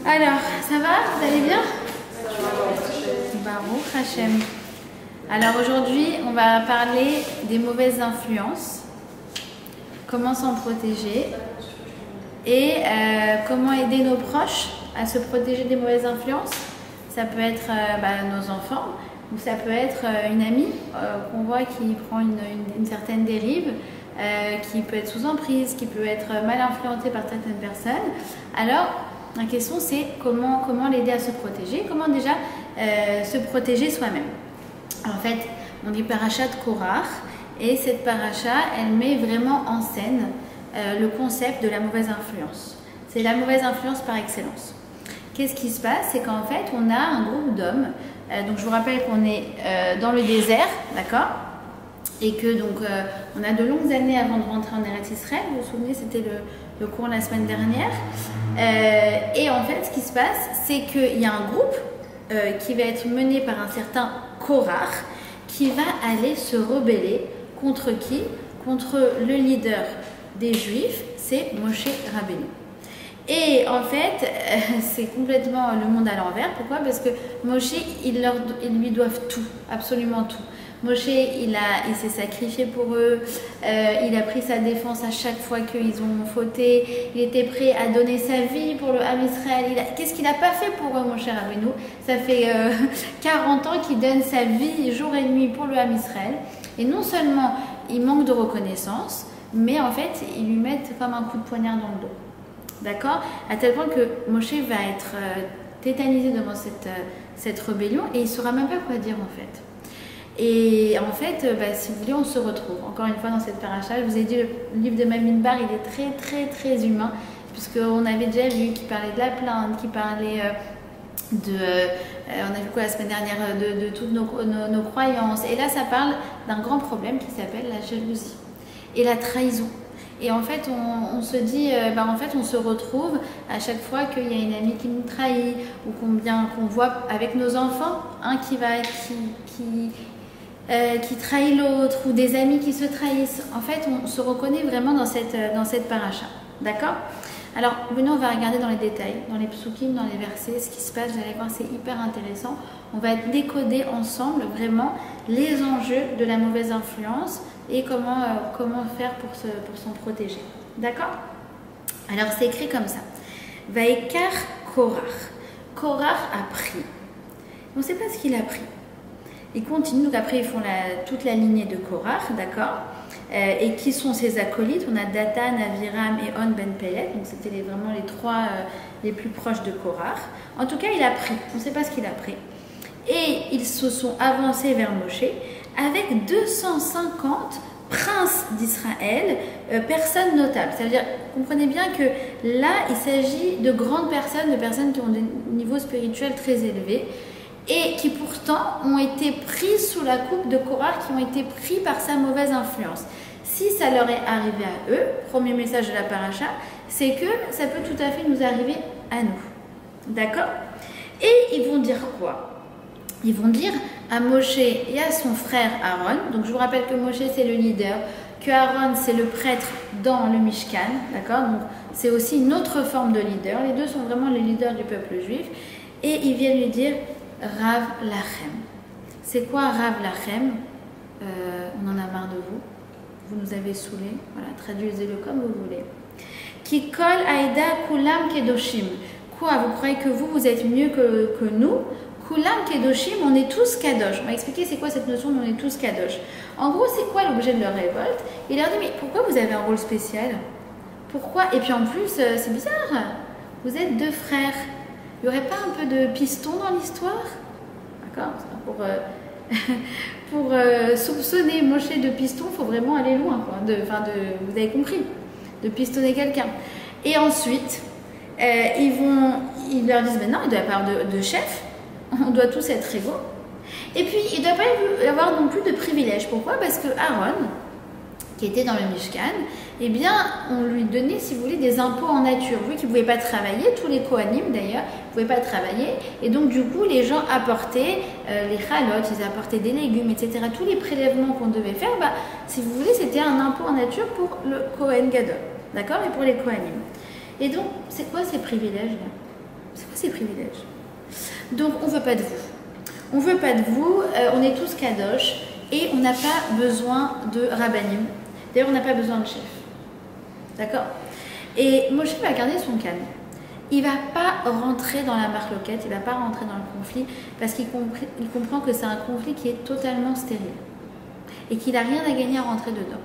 Alors, ça va? Vous allez bien? Baruch Hashem. Alors aujourd'hui, on va parler des mauvaises influences, comment s'en protéger et comment aider nos proches à se protéger des mauvaises influences. Ça peut être nos enfants ou ça peut être une amie qu'on voit qui prend une certaine dérive, qui peut être sous emprise, qui peut être mal influencée par certaines personnes. Alors, la question c'est comment l'aider à se protéger, comment déjà se protéger soi-même. En fait, on dit parachat Korach et cette paracha, elle met vraiment en scène le concept de la mauvaise influence. C'est la mauvaise influence par excellence. Qu'est-ce qui se passe? C'est qu'en fait, on a un groupe d'hommes, donc je vous rappelle qu'on est dans le désert, d'accord? Et que donc on a de longues années avant de rentrer en Eretz Israël. Vous vous souvenez, c'était le cours la semaine dernière. Et en fait, ce qui se passe, c'est qu'il y a un groupe qui va être mené par un certain Korach qui va aller se rebeller contre qui? Contre le leader des Juifs, c'est Moshe Rabbeinu. Et en fait, c'est complètement le monde à l'envers. Pourquoi? Parce que Moshe, ils lui doivent tout, absolument tout. Moshe, il s'est sacrifié pour eux, il a pris sa défense à chaque fois qu'ils ont fauté, il était prêt à donner sa vie pour le Ham Israël. Qu'est-ce qu'il n'a pas fait pour eux, Moshe Rabbeinu? Ça fait 40 ans qu'il donne sa vie jour et nuit pour le Ham Israël. Et non seulement il manque de reconnaissance, mais en fait, ils lui mettent comme un coup de poignard dans le dos. D'accord? À tel point que Moshe va être tétanisé devant cette rébellion et il ne saura même pas quoi dire en fait. Et en fait, si vous voulez, on se retrouve encore une fois dans cette paracha. Je vous ai dit, le livre de Bamidbar, il est très humain, puisqu'on avait déjà vu qu'il parlait de la plainte, qu'il parlait on a vu quoi la semaine dernière, de toutes nos croyances. Et là, ça parle d'un grand problème qui s'appelle la jalousie et la trahison. Et en fait, on se dit, en fait, on se retrouve à chaque fois qu'il y a une amie qui nous trahit ou qu'on voit avec nos enfants, qui trahit l'autre ou des amis qui se trahissent. En fait, on se reconnaît vraiment dans cette paracha. D'accord? Alors, venez, on va regarder dans les détails, dans les psukim, dans les versets, ce qui se passe. Vous allez voir, c'est hyper intéressant. On va décoder ensemble vraiment les enjeux de la mauvaise influence et comment faire pour s'en protéger. D'accord? Alors, c'est écrit comme ça. Vaikar Korach. Korach a pris. On ne sait pas ce qu'il a pris. Ils continuent, donc après ils font toute la lignée de Korach, d'accord? Et qui sont ses acolytes? On a Datan, Aviram et On ben Pelet, donc c'était vraiment les trois les plus proches de Korach. En tout cas, il a pris, on ne sait pas ce qu'il a pris. Et ils se sont avancés vers Moshe avec 250 princes d'Israël, personnes notables. Ça veut dire, comprenez bien que là, il s'agit de grandes personnes, de personnes qui ont des niveaux spirituels très élevés, et qui pourtant ont été pris sous la coupe de Korach, qui ont été pris par sa mauvaise influence. Si ça leur est arrivé à eux, premier message de la paracha, c'est que ça peut tout à fait nous arriver à nous. D'accord? Et ils vont dire quoi? Ils vont dire à Moshe et à son frère Aaron, donc je vous rappelle que Moshe c'est le leader, que Aaron c'est le prêtre dans le Mishkan, d'accord? Donc c'est aussi une autre forme de leader, les deux sont vraiment les leaders du peuple juif, et ils viennent lui dire Rav Lachem. C'est quoi Rav Lachem? On en a marre de vous. Vous nous avez saoulés. Voilà, traduisez-le comme vous voulez. Ki kol aïda kulam kedoshim. Quoi? Vous croyez que vous êtes mieux que nous? Kulam kedoshim, on est tous kadosh. On va expliquer c'est quoi cette notion on est tous kadosh. En gros, c'est quoi l'objet de leur révolte? Il leur dit, mais pourquoi vous avez un rôle spécial? Pourquoi? Et puis en plus, c'est bizarre. Vous êtes deux frères. Il n'y aurait pas un peu de piston dans l'histoire? D'accord? Pour soupçonner Moshe de piston, il faut vraiment aller loin. Quoi. Vous avez compris, de pistonner quelqu'un. Et ensuite, ils leur disent, non, il doit y avoir de chef, on doit tous être égaux. Et puis, il ne doit pas y avoir non plus de privilèges. Pourquoi? Parce que Aaron, qui était dans le Mishkan, eh bien, on lui donnait, si vous voulez, des impôts en nature. Vu qu'il ne pouvait pas travailler, tous les Kohanim d'ailleurs, ne pouvaient pas travailler. Et donc, du coup, les gens apportaient les chalotes, ils apportaient des légumes, etc. Tous les prélèvements qu'on devait faire, si vous voulez, c'était un impôt en nature pour le Kohen Gadol. D'accord? Et pour les Kohanim. Et donc, c'est quoi ces privilèges-là? C'est quoi ces privilèges? Donc, on ne veut pas de vous. On ne veut pas de vous, on est tous kadosh et on n'a pas besoin de rabbanim. D'ailleurs, on n'a pas besoin de chef. D'accord? Et Moshe va garder son calme. Il ne va pas rentrer dans la marloquette, il ne va pas rentrer dans le conflit parce qu'il comprend que c'est un conflit qui est totalement stérile et qu'il n'a rien à gagner à rentrer dedans.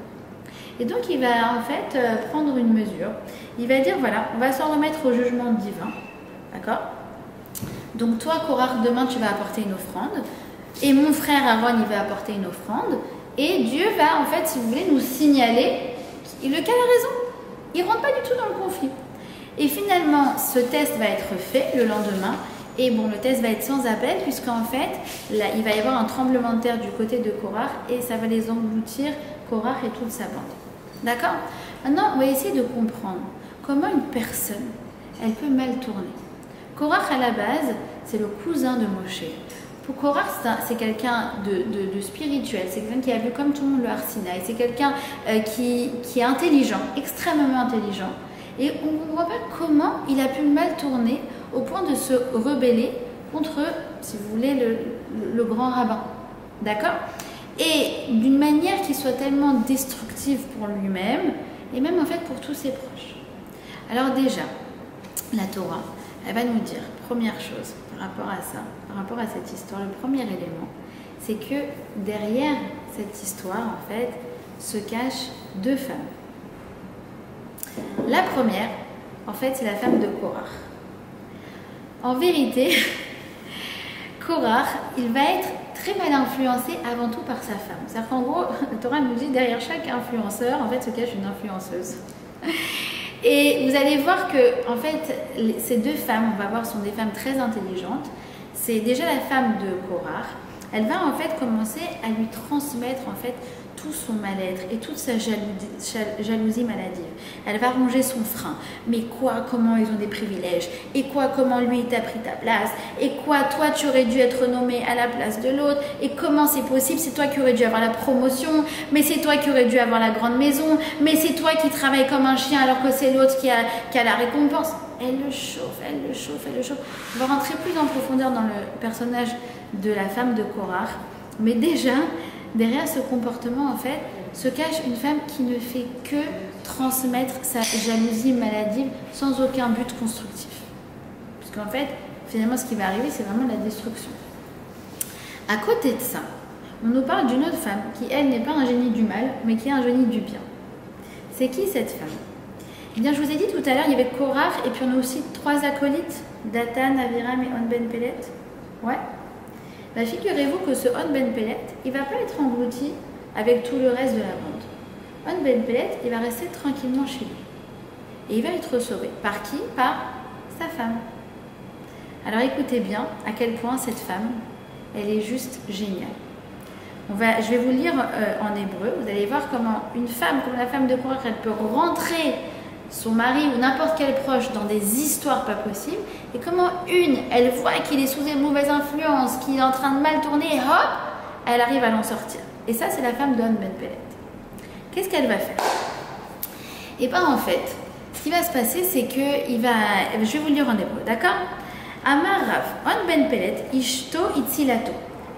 Et donc, il va en fait prendre une mesure. Il va dire, voilà, on va s'en remettre au jugement divin. D'accord? Donc toi, Korach, demain, tu vas apporter une offrande. Et mon frère Aaron, il va apporter une offrande. Et Dieu va, en fait, si vous voulez, nous signaler lequel a raison. Il ne rentre pas du tout dans le conflit. Et finalement, ce test va être fait le lendemain. Et bon, le test va être sans appel, puisqu'en fait, là, il va y avoir un tremblement de terre du côté de Korach. Et ça va les engloutir, Korach et toute sa bande. D'accord? Maintenant, on va essayer de comprendre comment une personne, elle peut mal tourner. Korach, à la base, c'est le cousin de Moshe. Pour Korach, c'est quelqu'un de spirituel, c'est quelqu'un qui a vu comme tout le monde le Har Sinaï, c'est quelqu'un qui est intelligent, extrêmement intelligent. Et on ne comprend pas comment il a pu mal tourner au point de se rebeller contre, si vous voulez, le grand rabbin. D'accord? Et d'une manière qui soit tellement destructive pour lui-même, et même en fait pour tous ses proches. Alors déjà, la Torah, elle va nous dire, première chose par rapport à ça, par rapport à cette histoire, le premier élément, c'est que derrière cette histoire, en fait, se cachent deux femmes. La première, en fait, c'est la femme de Korach. En vérité, Korach, il va être très mal influencé avant tout par sa femme. C'est-à-dire qu'en gros, la Torah nous dit, derrière chaque influenceur, en fait, se cache une influenceuse. Et vous allez voir que, en fait, ces deux femmes, on va voir, sont des femmes très intelligentes. C'est déjà la femme de Korach. Elle va en fait commencer à lui transmettre en fait tout son mal-être et toute sa jalousie maladive. Elle va ronger son frein. Mais quoi, comment ils ont des privilèges? Et quoi, comment lui t'a pris ta place? Et quoi, toi tu aurais dû être nommé à la place de l'autre? Et comment c'est possible? C'est toi qui aurais dû avoir la promotion. Mais c'est toi qui aurais dû avoir la grande maison. Mais c'est toi qui travailles comme un chien alors que c'est l'autre qui a la récompense. Elle le chauffe, elle le chauffe, elle le chauffe. On va rentrer plus en profondeur dans le personnage de la femme de Korach. Mais déjà, derrière ce comportement, en fait, se cache une femme qui ne fait que transmettre sa jalousie maladive sans aucun but constructif. Parce qu'en fait, finalement, ce qui va arriver, c'est vraiment la destruction. À côté de ça, on nous parle d'une autre femme qui, elle, n'est pas un génie du mal, mais qui est un génie du bien. C'est qui cette femme? Eh bien, je vous ai dit tout à l'heure, il y avait Korach et puis on a aussi trois acolytes, Dathan, Aviram et On Ben Pellet. Ouais. Bah, figurez-vous que ce On Ben Pellet, il ne va pas être englouti avec tout le reste de la bande. On Ben Pellet, il va rester tranquillement chez lui. Et il va être sauvé. Par qui? Par sa femme. Alors écoutez bien à quel point cette femme, elle est juste géniale. Je vais vous lire en hébreu. Vous allez voir comment une femme comme la femme de Korach, elle peut rentrer son mari ou n'importe quel proche dans des histoires pas possibles, et comment elle voit qu'il est sous une mauvaise influence, qu'il est en train de mal tourner, et hop, elle arrive à l'en sortir. Et ça, c'est la femme d'On Ben Pellet. Qu'est-ce qu'elle va faire? Et bien en fait, ce qui va se passer, c'est que je vais vous le lire en hébreu, d'accord? Amar Rav, On Ben Pellet, Ishto Itzilato.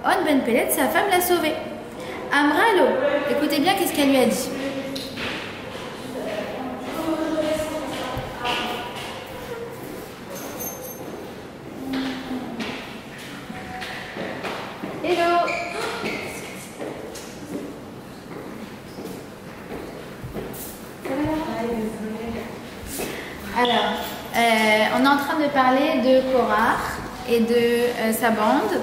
On Ben Pellet, sa femme l'a sauvé. Amralo, écoutez bien qu'est-ce qu'elle lui a dit. Alors, on est en train de parler de Korach et de sa bande.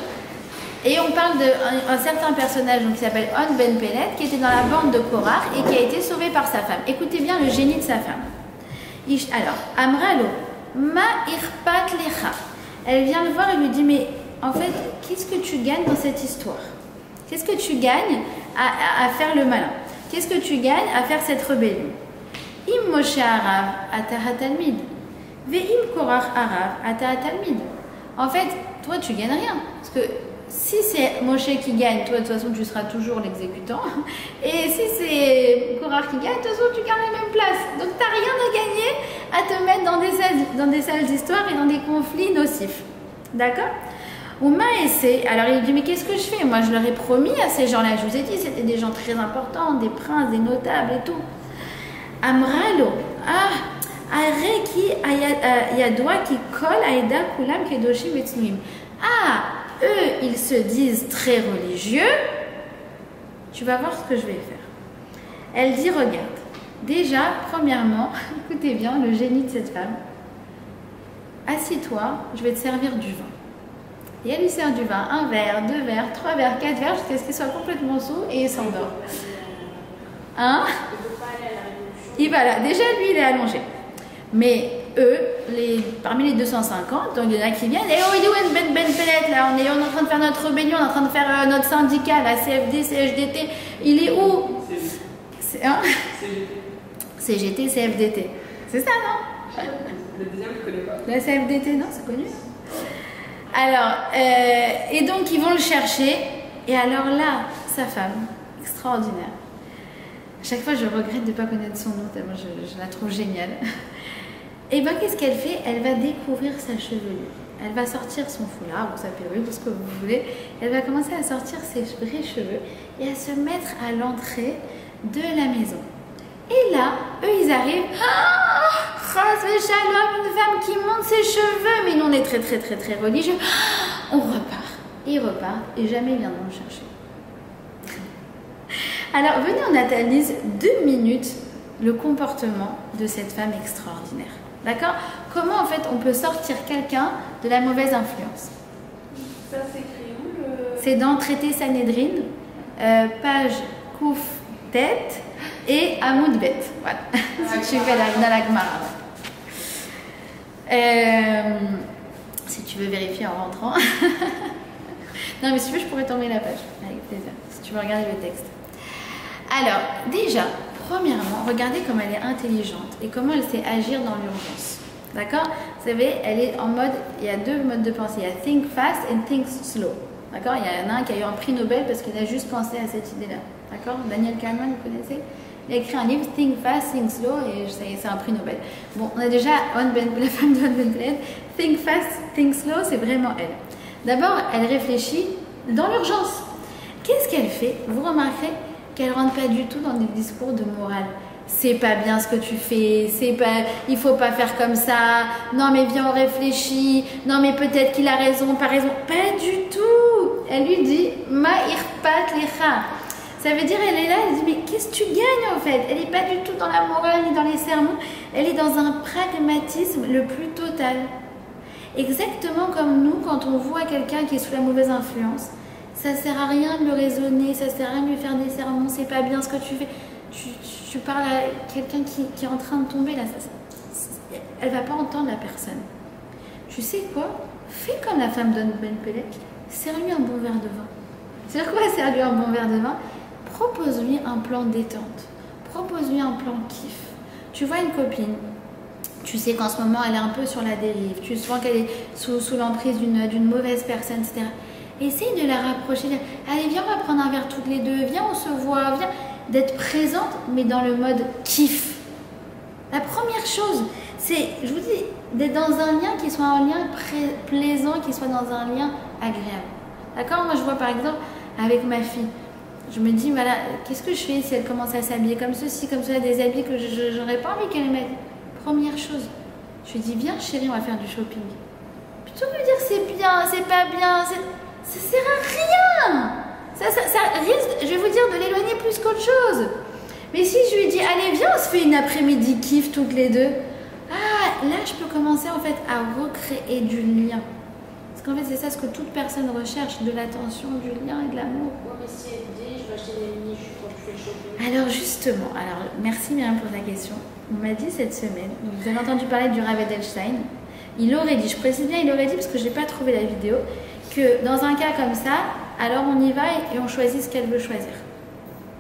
Et on parle d'un certain personnage qui s'appelle On Ben Pellet, qui était dans la bande de Korach et qui a été sauvé par sa femme. Écoutez bien le génie de sa femme. Alors, Amralo, Ma irpat lecha. Elle vient le voir et lui dit, mais en fait, qu'est-ce que tu gagnes dans cette histoire? Qu'est-ce que tu gagnes à faire le malin? Qu'est-ce que tu gagnes à faire cette rébellion? Im Moshe Arav ata hatalmid, ve'im Korach Arav ata hatalmid. En fait, toi, tu gagnes rien. Parce que Si c'est Moshe qui gagne, toi de toute façon tu seras toujours l'exécutant. Et si c'est Korach qui gagne, de toute façon tu gardes la même place. Donc tu n'as rien à gagner à te mettre dans des salles d'histoire et dans des conflits nocifs. D'accord? Ouma essaie. Alors il dit mais qu'est-ce que je fais? Moi je leur ai promis à ces gens-là, je vous ai dit c'était des gens très importants, des princes, des notables et tout. Amralo, Areki Yadoua qui colle Aïda Kulam Kedoshim Etznuim. Eux ils se disent très religieux. Tu vas voir ce que je vais faire. Elle dit regarde, déjà premièrement, écoutez bien le génie de cette femme. Assis-toi, je vais te servir du vin. Et elle lui sert du vin, 1 verre, 2 verres, 3 verres, 4 verres, jusqu'à ce qu'il soit complètement saoul et il s'endort. Hein? Il va là. Déjà, lui, il est allongé. Mais eux, parmi les 250, donc il y en a qui viennent, et oh, il est où Ben Pellet, là, on est en train de faire notre rébellion, on est en train de faire notre syndicat, la CFD, CGT, il est où? Hein? CGT, CFDT. C'est ça, non? Le deuxième, je ne connais pas. La CFDT, non, c'est connu. Alors, et donc ils vont le chercher, et alors là, sa femme, extraordinaire. À chaque fois, je regrette de ne pas connaître son nom, tellement je la trouve géniale. Et bien, qu'est-ce qu'elle fait? Elle va découvrir sa chevelure. Elle va sortir son foulard ou sa perruque, tout ce que vous voulez. Elle va commencer à sortir ses vrais cheveux et à se mettre à l'entrée de la maison. Et là, eux, ils arrivent. Shalom, une femme qui monte ses cheveux. Mais nous, on est très, très, très, très religieux. On repart. Ils repartent et jamais ils viendront le chercher. Alors, venez, on analyse 2 minutes le comportement de cette femme extraordinaire. D'accord? Comment, en fait, on peut sortir quelqu'un de la mauvaise influence? Ça, c'est écrit où le... C'est dans Traité Sanhedrin, page Kouf Tête et Hamoud Bet. Voilà. Si tu veux, dans la Gemara. Si tu veux vérifier en rentrant. Non, mais si tu veux, je pourrais t'envoyer la page. Avec plaisir. Si tu veux regarder le texte. Alors, déjà, premièrement, regardez comme elle est intelligente et comment elle sait agir dans l'urgence. D'accord? Vous savez, elle est en mode, il y a 2 modes de pensée. Il y a think fast and think slow. D'accord? Il y en a un qui a eu un prix Nobel parce qu'il a juste pensé à cette idée-là. D'accord? Daniel Kahneman, vous connaissez? Il a écrit un livre, Think Fast, Think Slow, et c'est un prix Nobel. Bon, on a déjà la femme de One Ben Pellet. Think Fast, Think Slow, c'est vraiment elle. D'abord, elle réfléchit dans l'urgence. Qu'est-ce qu'elle fait? Vous remarquerez qu'elle ne rentre pas du tout dans des discours de morale. C'est pas bien ce que tu fais, il faut pas faire comme ça, non mais viens on réfléchit, non mais peut-être qu'il a raison, pas raison, pas du tout. Elle lui dit ma irpat lecha. Ça veut dire elle est là, elle dit mais qu'est-ce que tu gagnes en fait? Elle n'est pas du tout dans la morale ni dans les sermons, elle est dans un pragmatisme le plus total. Exactement comme nous quand on voit quelqu'un qui est sous la mauvaise influence. Ça sert à rien de le raisonner, ça sert à rien de lui faire des sermons, c'est pas bien ce que tu fais. Tu parles à quelqu'un qui est en train de tomber là, elle va pas entendre la personne. Tu sais quoi? Fais comme la femme d'On Ben Pellet, sers-lui un bon verre de vin. C'est-à-dire quoi, sers-lui un bon verre de vin? Propose-lui un plan détente, propose-lui un plan kiff. Tu vois une copine, tu sais qu'en ce moment elle est un peu sur la dérive, tu sens qu'elle est sous l'emprise d'une mauvaise personne, etc. Essaye de la rapprocher, allez viens on va prendre un verre toutes les deux, viens on se voit, viens, d'être présente mais dans le mode kiff. La première chose, c'est, je vous dis, d'être dans un lien qui soit un lien plaisant, qui soit dans un lien agréable. D'accord? Moi je vois par exemple avec ma fille, je me dis voilà, qu'est-ce que je fais si elle commence à s'habiller comme ceci, comme cela, des habits que je n'aurais pas envie qu'elle mette. Première chose, je lui dis viens chérie, on va faire du shopping. Plutôt que de dire c'est bien, c'est pas bien, ça sert à rien. Ça risque, je vais vous dire, de l'éloigner plus qu'autre chose. Mais si je lui dis, allez, viens, on se fait une après-midi kiff toutes les deux. Ah, là, je peux commencer en fait à recréer du lien. Parce qu'en fait, c'est ça ce que toute personne recherche, de l'attention, du lien et de l'amour. Moi, mais si elle dit, je vais acheter des mini-jupes quand tu fais le shopping. Alors justement, merci Myriam pour ta question. On m'a dit cette semaine, donc vous avez entendu parler du Rav Edelstein. Il aurait dit, je précise bien, il aurait dit, parce que je n'ai pas trouvé la vidéo, que dans un cas comme ça, alors on y va et on choisit ce qu'elle veut choisir.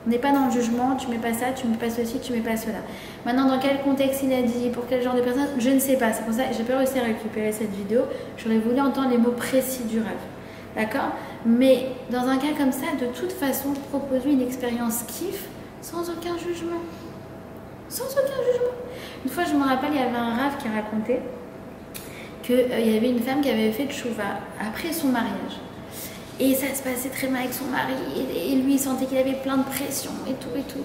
On n'est pas dans le jugement, tu mets pas ça, tu mets pas ceci, tu mets pas cela. Maintenant, dans quel contexte il a dit, pour quel genre de personne, je ne sais pas. C'est pour ça que j'ai pas réussi à récupérer cette vidéo. J'aurais voulu entendre les mots précis du Rav. D'accord? Mais dans un cas comme ça, de toute façon, propose-lui une expérience kiff sans aucun jugement. Sans aucun jugement. Une fois, je me rappelle, il y avait un rave qui racontait qu'il y avait une femme qui avait fait tchouva après son mariage. Et ça se passait très mal avec son mari. Et lui, il sentait qu'il avait plein de pression et tout et tout.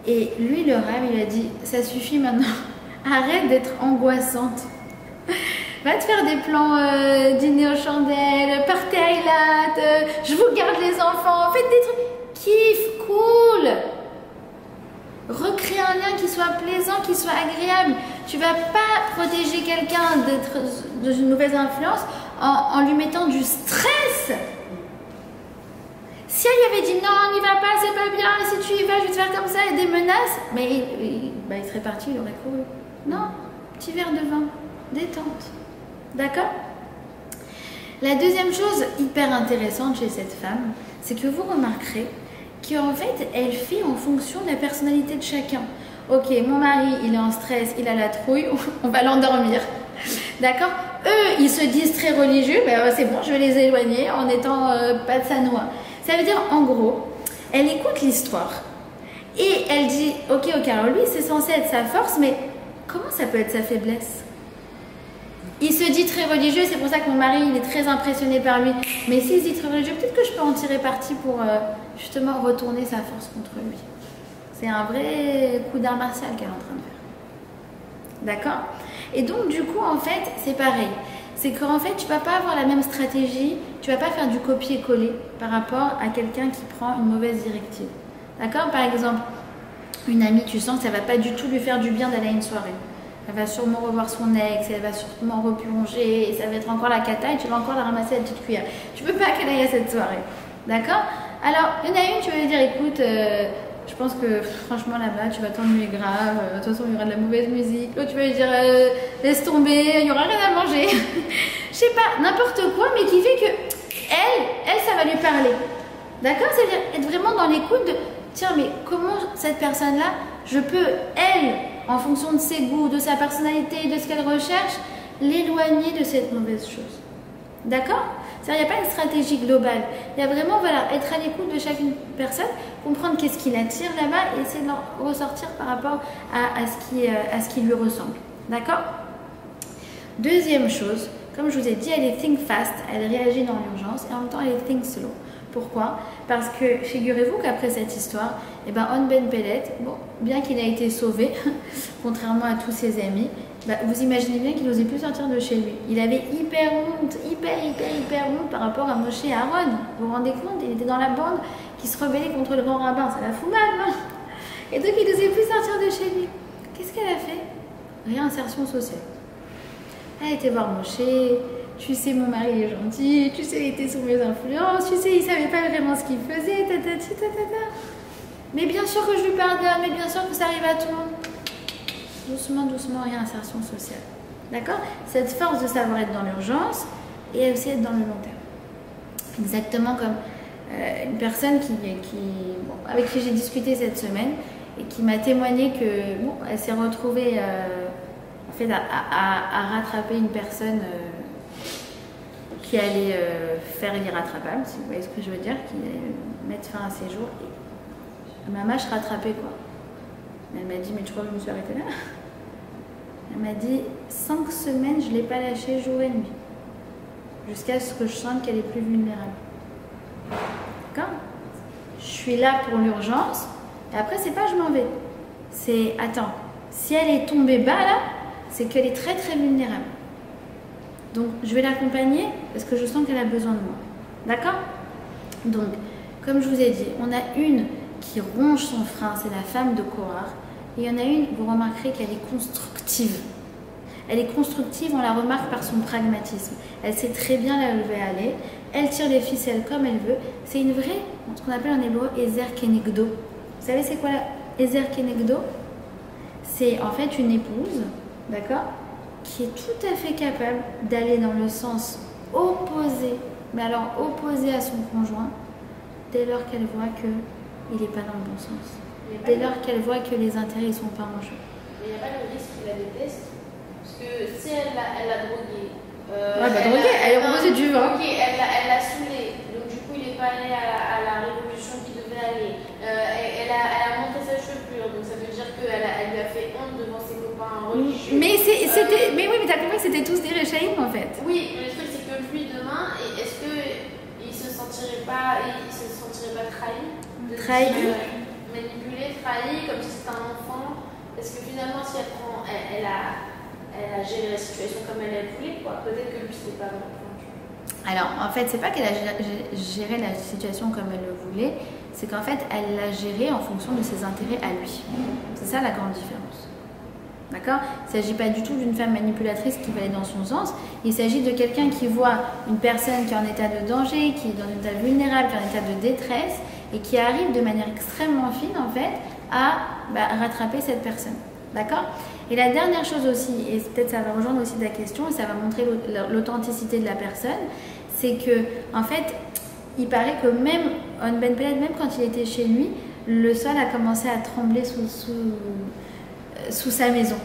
Et lui, le rave, il a dit, ça suffit maintenant. Arrête d'être angoissante. Va te faire des plans dîner aux chandelles, partez à Eilat, je vous garde les enfants, faites des trucs. Kiff, cool. Recréer un lien qui soit plaisant, qui soit agréable. Tu vas pas protéger quelqu'un d'être dans une mauvaise influence en lui mettant du stress. Si elle lui avait dit non, n'y va pas, c'est pas bien, si tu y vas, je vais te faire comme ça, et des menaces, mais il serait parti, il aurait couru. Non, petit verre de vin, détente. D'accord? La deuxième chose hyper intéressante chez cette femme, c'est que vous remarquerez qu'en fait, elle fait en fonction de la personnalité de chacun. Ok, mon mari, il est en stress, il a la trouille, on va l'endormir. D'accord? Eux, ils se disent très religieux, ben c'est bon, je vais les éloigner en étant pas de sanois. Ça veut dire, en gros, elle écoute l'histoire et elle dit, ok, alors lui, c'est censé être sa force, mais comment ça peut être sa faiblesse? Il se dit très religieux, c'est pour ça que mon mari, il est très impressionné par lui. Mais s'il se dit très religieux, peut-être que je peux en tirer parti pour justement retourner sa force contre lui. C'est un vrai coup d'art martial qu'elle est en train de faire. D'accord? Et donc, du coup, en fait, c'est pareil. C'est qu'en fait, tu ne vas pas avoir la même stratégie, tu ne vas pas faire du copier-coller par rapport à quelqu'un qui prend une mauvaise directive. D'accord? Par exemple, une amie, tu sens que ça ne va pas du tout lui faire du bien d'aller à une soirée. Elle va sûrement revoir son ex, elle va sûrement replonger, et ça va être encore la cata et tu vas encore la ramasser à la petite cuillère. Tu peux pas qu'elle aille à cette soirée. D'accord? Alors, il y en a une, tu vas lui dire, écoute, je pense que franchement là-bas, tu vas t'ennuyer grave, de toute façon, il y aura de la mauvaise musique. L'autre, tu vas lui dire, laisse tomber, il n'y aura rien à manger. Je sais pas, n'importe quoi, mais qui fait que elle, ça va lui parler. D'accord? C'est-à-dire être vraiment dans l'écoute de, tiens, mais comment cette personne-là, je peux, elle, en fonction de ses goûts, de sa personnalité, de ce qu'elle recherche, l'éloigner de cette mauvaise chose. D'accord? C'est-à-dire, il n'y a pas une stratégie globale. Il y a vraiment, voilà, être à l'écoute de chaque personne, comprendre qu'est-ce qui l'attire là-bas et essayer de ressortir par rapport à ce qui lui ressemble. D'accord? Deuxième chose, comme je vous ai dit, elle est think fast, elle réagit dans l'urgence et en même temps, elle est think slow. Pourquoi? Parce que figurez-vous qu'après cette histoire, eh ben, On Ben Pellet, bon, bien qu'il a été sauvé, contrairement à tous ses amis, bah, vous imaginez bien qu'il n'osait plus sortir de chez lui. Il avait hyper honte, hyper honte par rapport à Moshe et Aaron. Vous vous rendez compte? Il était dans la bande qui se rebellait contre le grand rabbin. Ça la fout mal, non? Et donc il n'osait plus sortir de chez lui. Qu'est-ce qu'elle a fait? Réinsertion sociale. Elle a été voir Moshe. Tu sais, mon mari est gentil, tu sais, il était sous mes influences, tu sais, il savait pas vraiment ce qu'il faisait, Mais bien sûr que je lui pardonne, mais bien sûr que ça arrive à tout le monde. Doucement, réinsertion sociale. D'accord? Cette force de savoir être dans l'urgence et aussi être dans le long terme. Exactement comme une personne avec qui j'ai discuté cette semaine et qui m'a témoigné que elle s'est retrouvée en fait, à rattraper une personne qui allait faire l'irrattrapable, si vous voyez ce que je veux dire, qui allait mettre fin à ses jours. Et ma mâche rattrapée, quoi. Elle m'a dit, mais tu crois que je me suis arrêtée là? Elle m'a dit, 5 semaines, je ne l'ai pas lâchée jour et nuit. Jusqu'à ce que je sente qu'elle est plus vulnérable. D'accord? Je suis là pour l'urgence. Et après, c'est pas je m'en vais. C'est, attends, si elle est tombée bas là, c'est qu'elle est très vulnérable. Donc, je vais l'accompagner parce que je sens qu'elle a besoin de moi. D'accord? Donc, comme je vous ai dit, on a une qui ronge son frein, c'est la femme de Korah. Et il y en a une, vous remarquerez qu'elle est constructive. Elle est constructive, on la remarque par son pragmatisme. Elle sait très bien là où elle veut aller. Elle tire les ficelles comme elle veut. C'est une vraie, ce qu'on appelle en hébreu, Ezer Kenegdo. Vous savez c'est quoi la Ezer Kenegdo? C'est en fait une épouse, d'accord, qui est tout à fait capable d'aller dans le sens opposé, mais alors opposé à son conjoint, dès lors qu'elle voit qu'il n'est pas dans le bon sens. Dès lors qu'elle voit que les intérêts ne sont pas en jeu. Mais il n'y a pas le risque qu'il la déteste? Parce que si elle l'a droguée... Elle a drogué du vin. Ok, elle l'a Mais oui, mais t'as compris que c'était tous des Réchaïm en fait. Oui, mais le truc c'est que lui demain, est-ce qu'il se sentirait pas trahi? Trahi? Manipulé, trahi, comme si c'était un enfant. Parce que finalement, si elle a géré la situation comme elle voulait, quoi. Peut-être que lui c'était pas un enfant. Alors, en fait, c'est pas qu'elle a géré la situation comme elle le voulait, c'est qu'en fait, elle l'a géré en fonction de ses intérêts à lui. C'est ça la grande différence. D'accord? Il ne s'agit pas du tout d'une femme manipulatrice qui va aller dans son sens. Il s'agit de quelqu'un qui voit une personne qui est en état de danger, qui est dans un état vulnérable, qui est en état de détresse et qui arrive de manière extrêmement fine, en fait, à rattraper cette personne. D'accord? Et la dernière chose aussi, et peut-être ça va rejoindre aussi ta question, et ça va montrer l'authenticité de la personne, c'est que, en fait, il paraît que même On Ben Peled, même quand il était chez lui, le sol a commencé à trembler sous sa maison.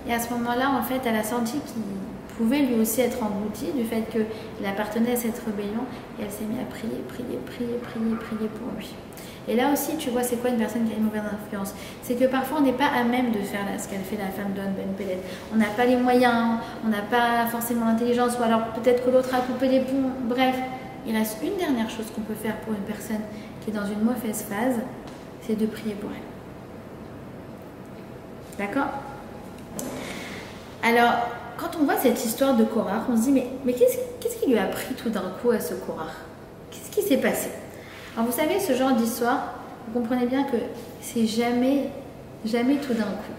Et à ce moment-là, en fait, elle a senti qu'il pouvait lui aussi être englouti du fait qu'il appartenait à cette rébellion, et elle s'est mise à prier pour lui. Et là aussi, tu vois, c'est quoi une personne qui a une mauvaise influence? C'est que parfois, on n'est pas à même de faire ce qu'elle fait la femme d'On Ben Peled. On n'a pas les moyens, on n'a pas forcément l'intelligence, ou alors peut-être que l'autre a coupé les ponts. Bref, il reste une dernière chose qu'on peut faire pour une personne qui est dans une mauvaise phase, c'est de prier pour elle. D'accord? Alors, quand on voit cette histoire de Korach, on se dit, mais qu'est-ce qui lui a pris tout d'un coup à ce Korach? Qu'est-ce qui s'est passé? Alors vous savez, ce genre d'histoire, vous comprenez bien que c'est jamais tout d'un coup.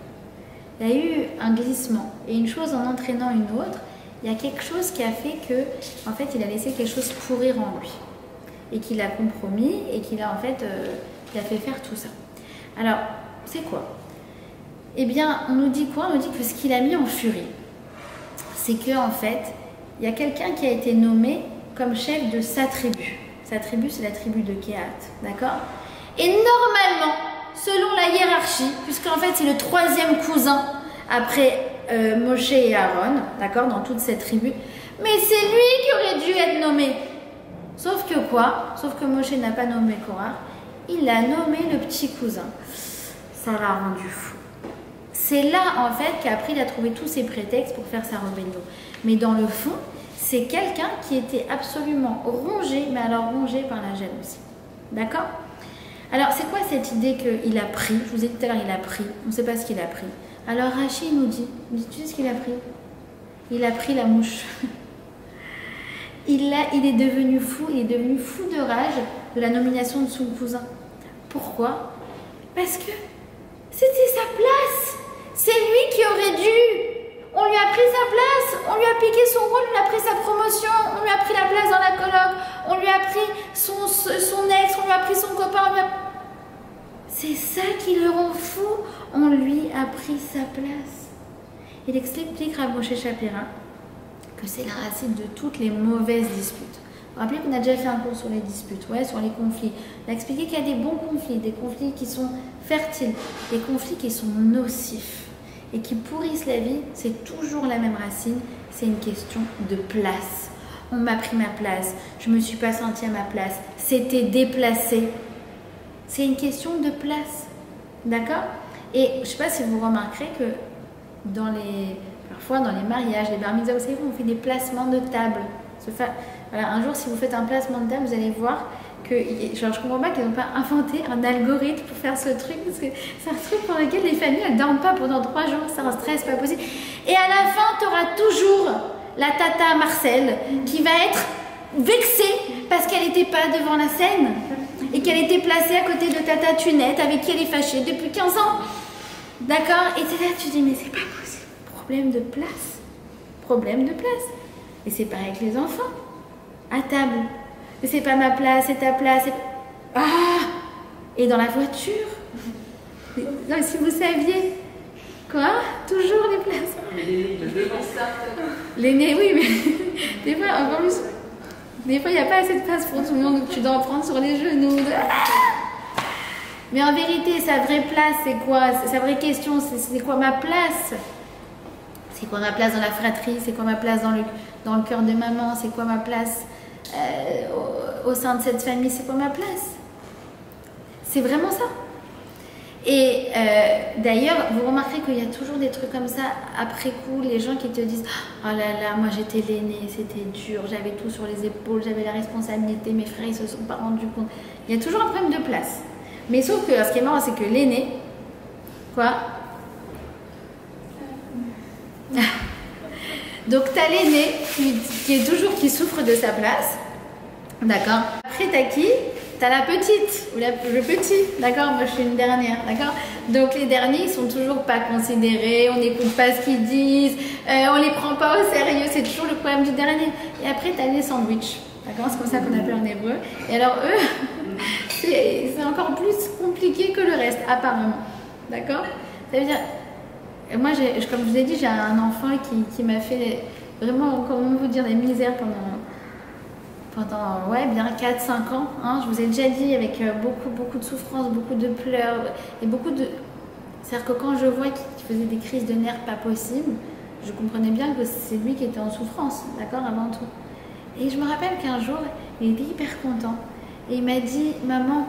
Il y a eu un glissement, et une chose en entraînant une autre, il y a quelque chose qui a fait que, en fait, il a laissé quelque chose pourrir en lui, et qu'il a compromis, et qu'il a en fait, il a fait faire tout ça. Alors, c'est quoi? Eh bien, on nous dit quoi? On nous dit que ce qu'il a mis en furie, c'est que en fait, il y a quelqu'un qui a été nommé comme chef de sa tribu. Sa tribu, c'est la tribu de Kehat, d'accord? Et normalement, selon la hiérarchie, puisqu'en fait c'est le troisième cousin après Moshe et Aaron, d'accord, dans toute cette tribu, mais c'est lui qui aurait dû être nommé. Sauf que quoi? Sauf que Moshe n'a pas nommé Korach, il a nommé le petit cousin. Ça l'a rendu fou. C'est là en fait qu'après il a trouvé tous ses prétextes pour faire sa rébellion. Mais dans le fond, c'est quelqu'un qui était absolument rongé, mais alors rongé par la jalousie. D'accord? Alors, c'est quoi cette idée qu'il a pris? Je vous ai dit tout à l'heure, il a pris. On ne sait pas ce qu'il a pris. Alors, Rachid nous dit, tu sais ce qu'il a pris? Il a pris la mouche. Il est devenu fou de rage de la nomination de son cousin. Pourquoi? Parce que c'était sa place. C'est lui qui aurait dû. On lui a pris sa place, on lui a piqué son rôle, on lui a pris sa promotion, on lui a pris la place dans la coloc, on lui a pris son ex, on lui a pris son copain, C'est ça qui le rend fou, on lui a pris sa place. Il explique Rav Moshe Shapira que c'est la racine de toutes les mauvaises disputes. Vous vous rappelez qu'on a déjà fait un cours sur les disputes, sur les conflits. On a expliqué qu'il y a des bons conflits, des conflits qui sont fertiles, des conflits qui sont nocifs et qui pourrissent la vie, c'est toujours la même racine, c'est une question de place. On m'a pris ma place, je ne me suis pas sentie à ma place, c'était déplacé. C'est une question de place, d'accord? Et je ne sais pas si vous remarquerez que parfois dans les mariages, les bar mitzvahs, vous savez, on fait des placements de table. Voilà, un jour, si vous faites un placement de table, vous allez voir que, je ne comprends pas qu'ils n'ont pas inventé un algorithme pour faire ce truc, parce que c'est un truc pour lequel les familles elles ne dorment pas pendant 3 jours, c'est un stress pas possible. Et à la fin, tu auras toujours la tata Marcel qui va être vexée parce qu'elle n'était pas devant la scène et qu'elle était placée à côté de tata Tunette avec qui elle est fâchée depuis 15 ans. D'accord? Et tu es là, tu dis, mais c'est pas possible. Problème de place. Problème de place. Et c'est pareil avec les enfants. À table. C'est pas ma place, c'est ta place. Ah! Et dans la voiture. Non, si vous saviez. Quoi? Toujours les places. L'aîné, oui, mais des fois, encore plus. Des fois, il n'y a pas assez de place pour tout le monde, donc tu dois en prendre sur les genoux. Mais en vérité, sa vraie place, c'est quoi? Sa vraie question, c'est quoi ma place? C'est quoi ma place dans la fratrie? C'est quoi ma place dans le cœur de maman? C'est quoi ma place au sein de cette famille? C'est quoi ma place? C'est vraiment ça. Et d'ailleurs, vous remarquerez qu'il y a toujours des trucs comme ça après coup, les gens qui te disent « Oh là là, moi j'étais l'aîné, c'était dur, j'avais tout sur les épaules, j'avais la responsabilité, mes frères ils se sont pas rendus compte. » Il y a toujours un problème de place. Mais sauf que ce qui est marrant, c'est que l'aîné, quoi? Donc tu as l'aîné qui souffre de sa place, d'accord? Après tu as qui? T'as la petite ou le petit, d'accord? Moi je suis une dernière, d'accord? Donc les derniers ils sont toujours pas considérés, on n'écoute pas ce qu'ils disent, on les prend pas au sérieux, c'est toujours le problème du dernier. Et après t'as les sandwichs, d'accord? C'est comme ça qu'on appelle en hébreu. Et alors eux, c'est encore plus compliqué que le reste, apparemment, d'accord? Ça veut dire, moi comme je vous ai dit, j'ai un enfant qui m'a fait vraiment, comment vous dire, des misères pendant ouais, bien 4-5 ans, hein, je vous ai déjà dit, avec beaucoup de souffrance, beaucoup de pleurs et beaucoup de... C'est-à-dire que quand je vois qu'il faisait des crises de nerfs pas possibles, je comprenais bien que c'est lui qui était en souffrance, d'accord, avant tout. Et je me rappelle qu'un jour, il était hyper content et il m'a dit « Maman »,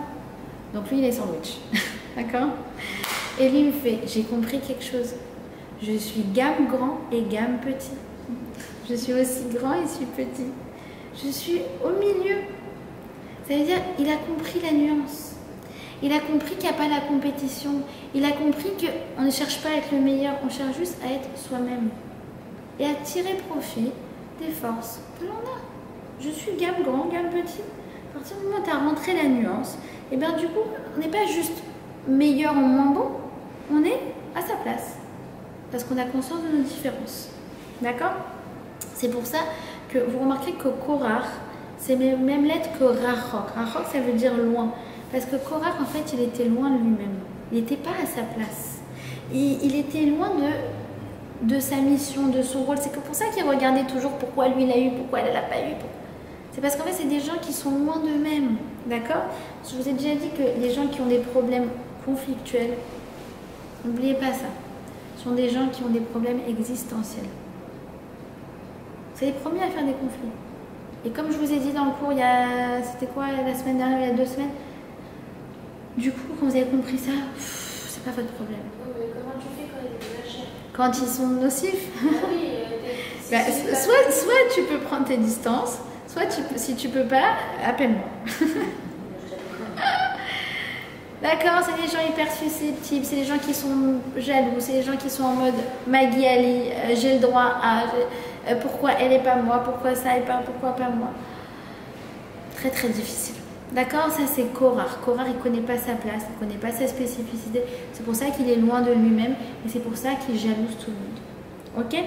donc lui il est sandwich, d'accord, et lui il me fait « J'ai compris quelque chose, je suis gamme grand et gamme petit, je suis aussi grand et je suis petit. Je suis au milieu. » Ça veut dire il a compris la nuance. Il a compris qu'il n'y a pas la compétition. Il a compris qu'on ne cherche pas à être le meilleur, on cherche juste à être soi-même. Et à tirer profit des forces que l'on a. Je suis gamme grand, gamme petit. À partir du moment où tu as rentré la nuance, et bien du coup, on n'est pas juste meilleur ou moins bon, on est à sa place. Parce qu'on a conscience de nos différences. D'accord? C'est pour ça que vous remarquez que Korach, c'est les mêmes lettres que Rachok. Rachok, ça veut dire loin. Parce que Korach, en fait, il était loin de lui-même. Il n'était pas à sa place. Il était loin de sa mission, de son rôle. C'est pour ça qu'il regardait toujours pourquoi lui l'a eu, pourquoi elle ne l'a pas eu. C'est parce qu'en fait, c'est des gens qui sont loin d'eux-mêmes. D'accord? Je vous ai déjà dit que les gens qui ont des problèmes conflictuels, n'oubliez pas ça, sont des gens qui ont des problèmes existentiels. C'est les premiers à faire des conflits. Et comme je vous ai dit dans le cours, c'était quoi, la semaine dernière, il y a 2 semaines, du coup, quand vous avez compris ça, c'est pas votre problème. Mais comment tu fais quand ils exagèrent? Quand ils sont nocifs, Oui, soit tu peux prendre tes distances, soit si tu peux pas, appelle-moi. D'accord, c'est des gens hyper susceptibles, c'est des gens qui sont jaloux, c'est des gens qui sont en mode Maggie Ali, j'ai le droit à... pourquoi elle et pas moi, pourquoi ça et pas, pourquoi pas moi. Très très difficile. D'accord, ça c'est Korach. Korach il connaît pas sa place, il connaît pas sa spécificité. C'est pour ça qu'il est loin de lui-même et c'est pour ça qu'il jalouse tout le monde. Ok?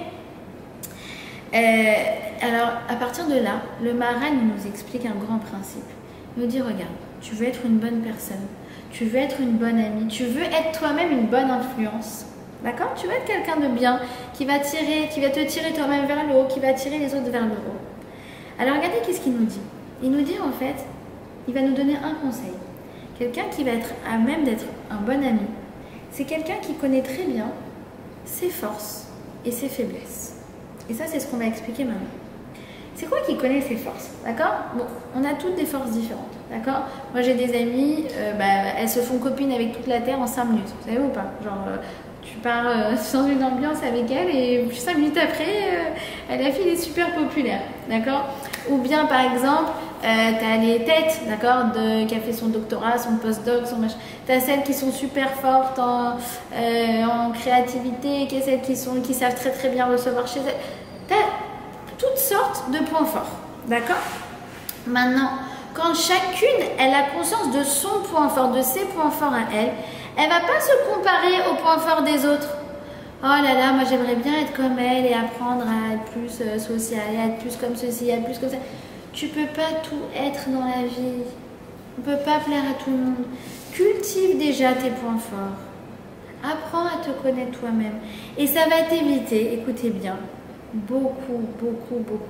Alors à partir de là, le Maharal nous explique un grand principe. Il nous dit regarde, tu veux être une bonne personne, tu veux être une bonne amie, tu veux être toi-même une bonne influence. D'accord? Tu veux être quelqu'un de bien, qui va te tirer toi-même vers le haut, qui va tirer les autres vers le haut. Alors regardez qu'est-ce qu'il nous dit. Il nous dit en fait, il va nous donner un conseil. Quelqu'un qui va être à même d'être un bon ami, c'est quelqu'un qui connaît très bien ses forces et ses faiblesses. Et ça, c'est ce qu'on va expliquer maintenant. C'est quoi qui connaît ses forces? D'accord? Bon, on a toutes des forces différentes. D'accord? Moi, j'ai des amies, elles se font copines avec toute la Terre en 5 minutes. Vous savez ou pas? Genre... tu pars dans une ambiance avec elle et 5 minutes après, la fille est super populaire, d'accord? Ou bien par exemple, tu as les têtes, d'accord, qui a fait son doctorat, son postdoc, son machin. Tu as celles qui sont super fortes en créativité, celles qui savent très très bien recevoir chez elles. Tu as toutes sortes de points forts, d'accord? Maintenant, quand chacune, elle a conscience de son point fort, de ses points forts à elle, elle va pas se comparer aux points forts des autres. Oh là là, moi j'aimerais bien être comme elle et apprendre à être plus sociale, à être plus comme ceci, à être plus comme ça. Tu peux pas tout être dans la vie. On peut pas plaire à tout le monde. Cultive déjà tes points forts. Apprends à te connaître toi-même. Et ça va t'éviter, écoutez bien, beaucoup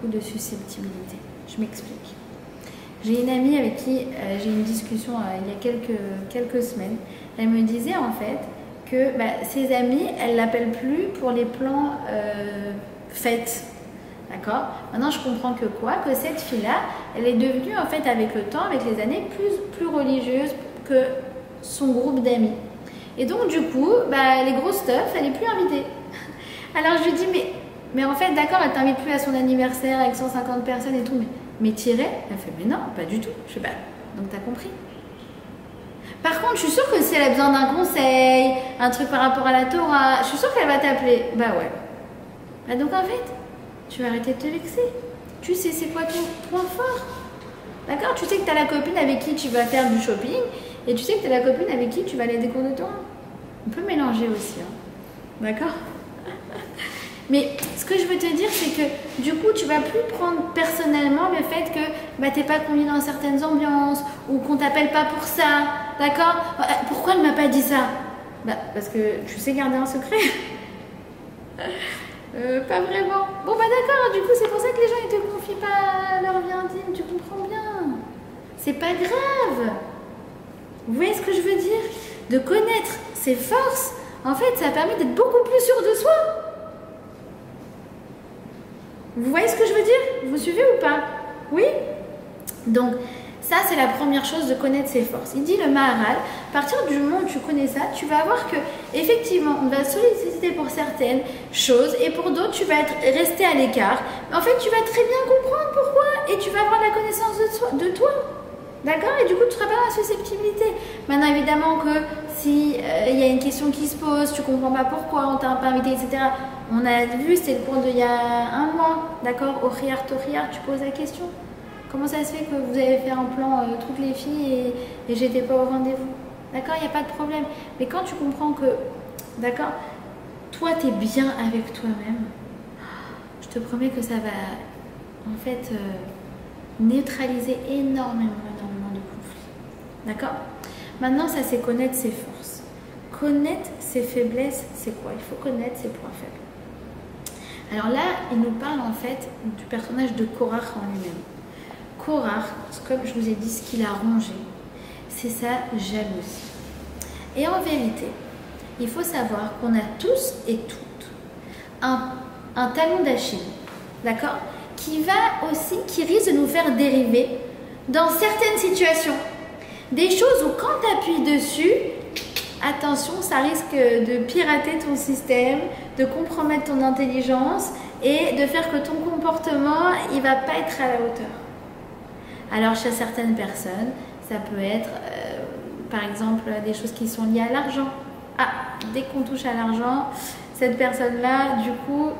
de susceptibilité. Je m'explique. J'ai une amie avec qui j'ai eu une discussion il y a quelques semaines. Elle me disait en fait que ses amis, elle l'appelle plus pour les plans fêtes. D'accord? Maintenant, je comprends que cette fille-là, elle est devenue en fait avec le temps, avec les années, plus religieuse que son groupe d'amis. Et donc, du coup, bah, les grosses stuff, elle n'est plus invitée. Alors, je lui dis, mais en fait, d'accord, elle t'invite plus à son anniversaire avec 150 personnes et tout, mais t'irais? Elle fait, mais non, pas du tout. Je fais, bah, donc t'as compris. Par contre, je suis sûre que si elle a besoin d'un conseil, un truc par rapport à la Torah, je suis sûre qu'elle va t'appeler. Bah ouais. Bah donc en fait, tu vas arrêter de te vexer. Tu sais c'est quoi ton point fort. D'accord? Tu sais que tu as la copine avec qui tu vas faire du shopping et tu sais que tu as la copine avec qui tu vas aller des cours de Torah. On peut mélanger aussi. Hein. D'accord? Mais ce que je veux te dire, c'est que du coup, tu vas plus prendre personnellement le fait que bah, tu n'es pas convié dans certaines ambiances ou qu'on t'appelle pas pour ça. D'accord? Pourquoi elle ne m'a pas dit ça? Bah, parce que tu sais garder un secret. Pas vraiment. Bon, bah d'accord, du coup, c'est pour ça que les gens ne te confient pas leur vie intime. Tu comprends bien. C'est pas grave. Vous voyez ce que je veux dire? De connaître ses forces, en fait, ça permet d'être beaucoup plus sûr de soi. Vous voyez ce que je veux dire? Vous suivez ou pas? Oui? Donc, ça, c'est la première chose, de connaître ses forces. Il dit le Maharal, à partir du moment où tu connais ça, tu vas voir que effectivement, on va solliciter pour certaines choses et pour d'autres, tu vas rester à l'écart. En fait, tu vas très bien comprendre pourquoi et tu vas avoir la connaissance de toi. D'accord? Et du coup, tu ne seras pas dans la susceptibilité. Maintenant, évidemment que si y a une question qui se pose, tu ne comprends pas pourquoi on t'a pas invité, etc. On a vu, c'était le cours d'il y a un mois, d'accord? Au Riyar Toriar, tu poses la question. Comment ça se fait que vous avez fait un plan toutes les filles et j'étais pas au rendez-vous? D'accord? Il n'y a pas de problème. Mais quand tu comprends que, d'accord, toi, tu es bien avec toi-même, je te promets que ça va, en fait, neutraliser énormément de conflits. D'accord? Maintenant, ça, c'est connaître ses forces. Connaître ses faiblesses, c'est quoi? Il faut connaître ses points faibles. Alors là, il nous parle en fait du personnage de Korach en lui-même. Korach, comme je vous ai dit, ce qu'il a rongé, c'est sa jalousie. Et en vérité, il faut savoir qu'on a tous et toutes un talon d'Achille, d'accord, qui risque de nous faire dériver dans certaines situations. Des choses où quand tu appuies dessus, attention, ça risque de pirater ton système, de compromettre ton intelligence et de faire que ton comportement, il ne va pas être à la hauteur. Alors, chez certaines personnes, ça peut être, par exemple, des choses qui sont liées à l'argent. Ah, dès qu'on touche à l'argent, cette personne-là, du coup,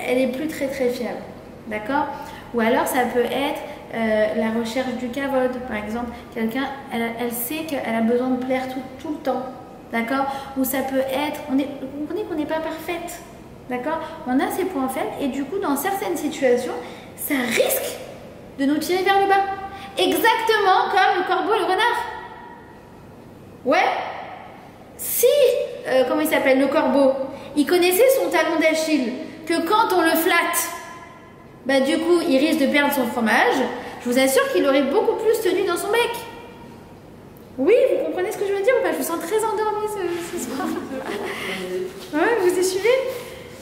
elle n'est plus très fiable. D'accord? Ou alors, ça peut être la recherche du kavod. Par exemple, quelqu'un, elle sait qu'elle a besoin de plaire tout le temps. D'accord? Ou ça peut être, vous comprenez qu'on n'est pas parfaite. D'accord? On a ses points faibles et du coup, dans certaines situations, ça risque de nous tirer vers le bas. Exactement comme le corbeau et le renard. Ouais? Si, comment il s'appelle, le corbeau, il connaissait son talon d'Achille, que quand on le flatte, bah du coup, il risque de perdre son fromage, je vous assure qu'il aurait beaucoup plus tenu dans son bec. Oui, vous comprenez ce que je veux dire ou pas? Je vous sens très endormie ce soir. Ouais, vous y suivez?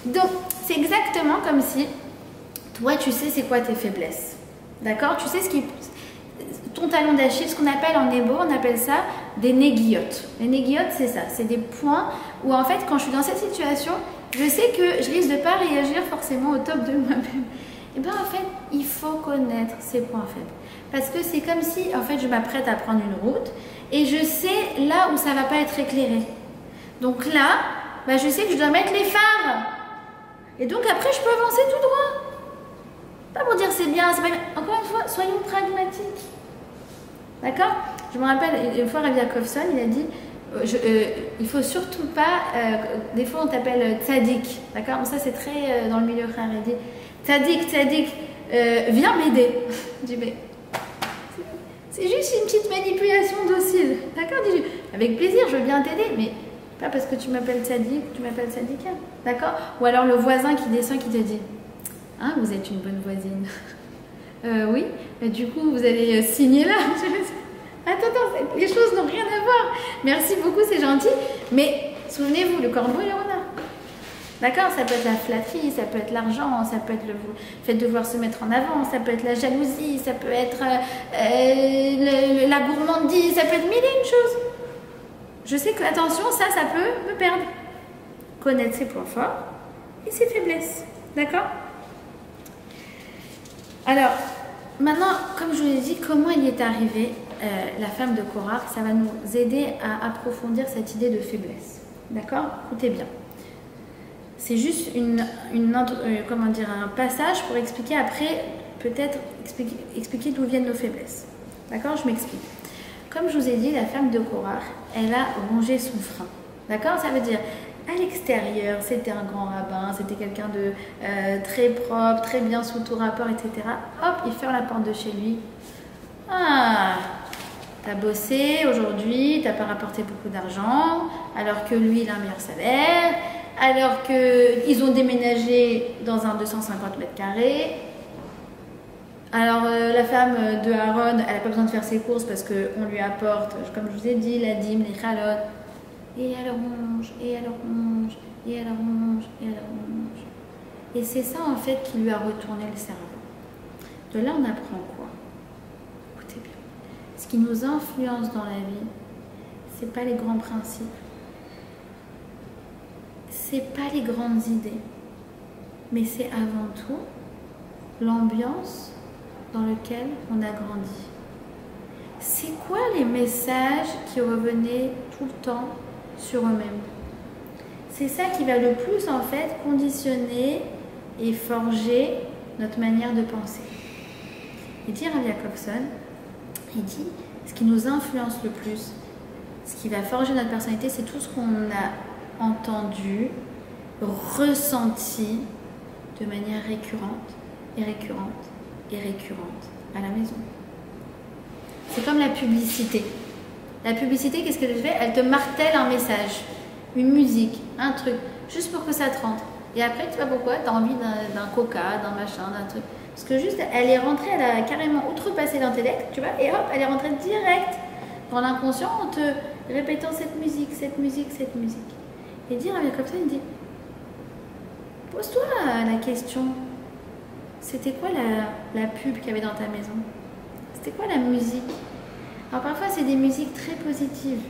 Donc, c'est exactement comme si toi, tu sais c'est quoi tes faiblesses. D'accord? Tu sais ton talon d'Achille, ce qu'on appelle en hébreu, on appelle ça des néguiotes. Les néguiotes, c'est ça. C'est des points où, en fait, quand je suis dans cette situation, je sais que je risque de ne pas réagir forcément au top de moi-même. Et bien, en fait, il faut connaître ses points faibles. Parce que c'est comme si, en fait, je m'apprête à prendre une route et je sais là où ça ne va pas être éclairé. Donc là, bah, je sais que je dois mettre les phares. Et donc après, je peux avancer tout droit. Pas pour dire c'est bien, c'est pas bien. Encore une fois, soyons pragmatiques. D'accord? Je me rappelle, une fois, Rav Yakovson, il a dit il faut surtout pas. Des fois, on t'appelle tzaddik. D'accord? Ça, c'est très dans le milieu frère. Il dit tzaddik, viens m'aider. Je dis mais c'est juste une petite manipulation docile. D'accord? Dis avec plaisir, je veux bien t'aider, mais pas parce que tu m'appelles tzaddik, tu m'appelles tzaddika. D'accord? Ou alors le voisin qui descend qui te dit hein, vous êtes une bonne voisine. Oui, mais du coup, vous allez signer là. Attends, les choses n'ont rien à voir. Merci beaucoup, c'est gentil. Mais souvenez-vous, le corbeau et le renard. D'accord? Ça peut être la flatterie, ça peut être l'argent, ça peut être le fait de devoir se mettre en avant, ça peut être la jalousie, ça peut être la gourmandise, ça peut être mille et une choses. Je sais que, attention, ça peut me perdre. Connaître ses points forts et ses faiblesses. D'accord? Alors, maintenant, comme je vous l'ai dit, comment il est arrivé, la femme de Korach, ça va nous aider à approfondir cette idée de faiblesse. D'accord? Écoutez bien. C'est juste comment dire, un passage pour expliquer après, peut-être expliquer d'où viennent nos faiblesses. D'accord? Je m'explique. Comme je vous ai dit, la femme de Korach, elle a rongé son frein. D'accord? Ça veut dire, à l'extérieur, c'était un grand rabbin, c'était quelqu'un de très propre, très bien sous tout rapport, etc. Hop, il ferme la porte de chez lui. Ah, t'as bossé aujourd'hui, t'as pas rapporté beaucoup d'argent, alors que lui, il a un meilleur salaire, alors qu'ils ont déménagé dans un 250 mètres carrés. Alors, la femme de Aaron, elle n'a pas besoin de faire ses courses parce qu'on lui apporte, comme je vous ai dit, la dîme, les chalotes. Et elle ronge, et elle ronge, et elle ronge, et elle ronge. Et c'est ça, en fait, qui lui a retourné le cerveau. De là, on apprend quoi? Écoutez bien. Ce qui nous influence dans la vie, c'est pas les grands principes. C'est pas les grandes idées. Mais c'est avant tout l'ambiance dans laquelle on a grandi. C'est quoi les messages qui revenaient tout le temps sur eux-mêmes? C'est ça qui va le plus en fait conditionner et forger notre manière de penser. Et dit Rav Jacobson, il dit, ce qui nous influence le plus, ce qui va forger notre personnalité, c'est tout ce qu'on a entendu, ressenti de manière récurrente et récurrente et récurrente à la maison. C'est comme la publicité. La publicité, qu'est-ce qu'elle fait? Elle te martèle un message, une musique, un truc, juste pour que ça te rentre. Et après, tu vois pourquoi? Tu as envie d'un coca, d'un machin, d'un truc. Parce que juste, elle est rentrée, elle a carrément outrepassé l'intellect, tu vois, et hop, elle est rentrée direct dans l'inconscient en te répétant cette musique, cette musique, cette musique. Et dire comme ça, il dit, pose-toi la question, c'était quoi la pub qu'il y avait dans ta maison? C'était quoi la musique? Alors parfois, c'est des musiques très positives,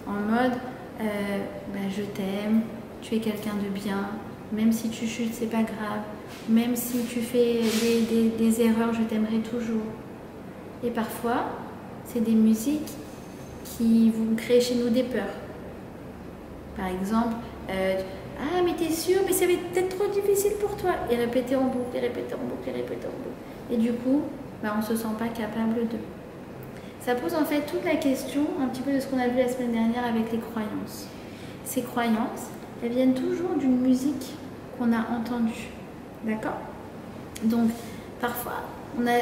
en mode, je t'aime, tu es quelqu'un de bien, même si tu chutes, c'est pas grave, même si tu fais des erreurs, je t'aimerai toujours. Et parfois, c'est des musiques qui vont créer chez nous des peurs. Par exemple, ah mais t'es sûr, mais ça va être peut-être trop difficile pour toi. Et répéter en boucle, et répéter en boucle, et répéter en boucle. Et du coup, on ne se sent pas capable de. Ça pose en fait toute la question, un petit peu de ce qu'on a vu la semaine dernière avec les croyances. Ces croyances, elles viennent toujours d'une musique qu'on a entendue. D'accord? Donc, parfois, on a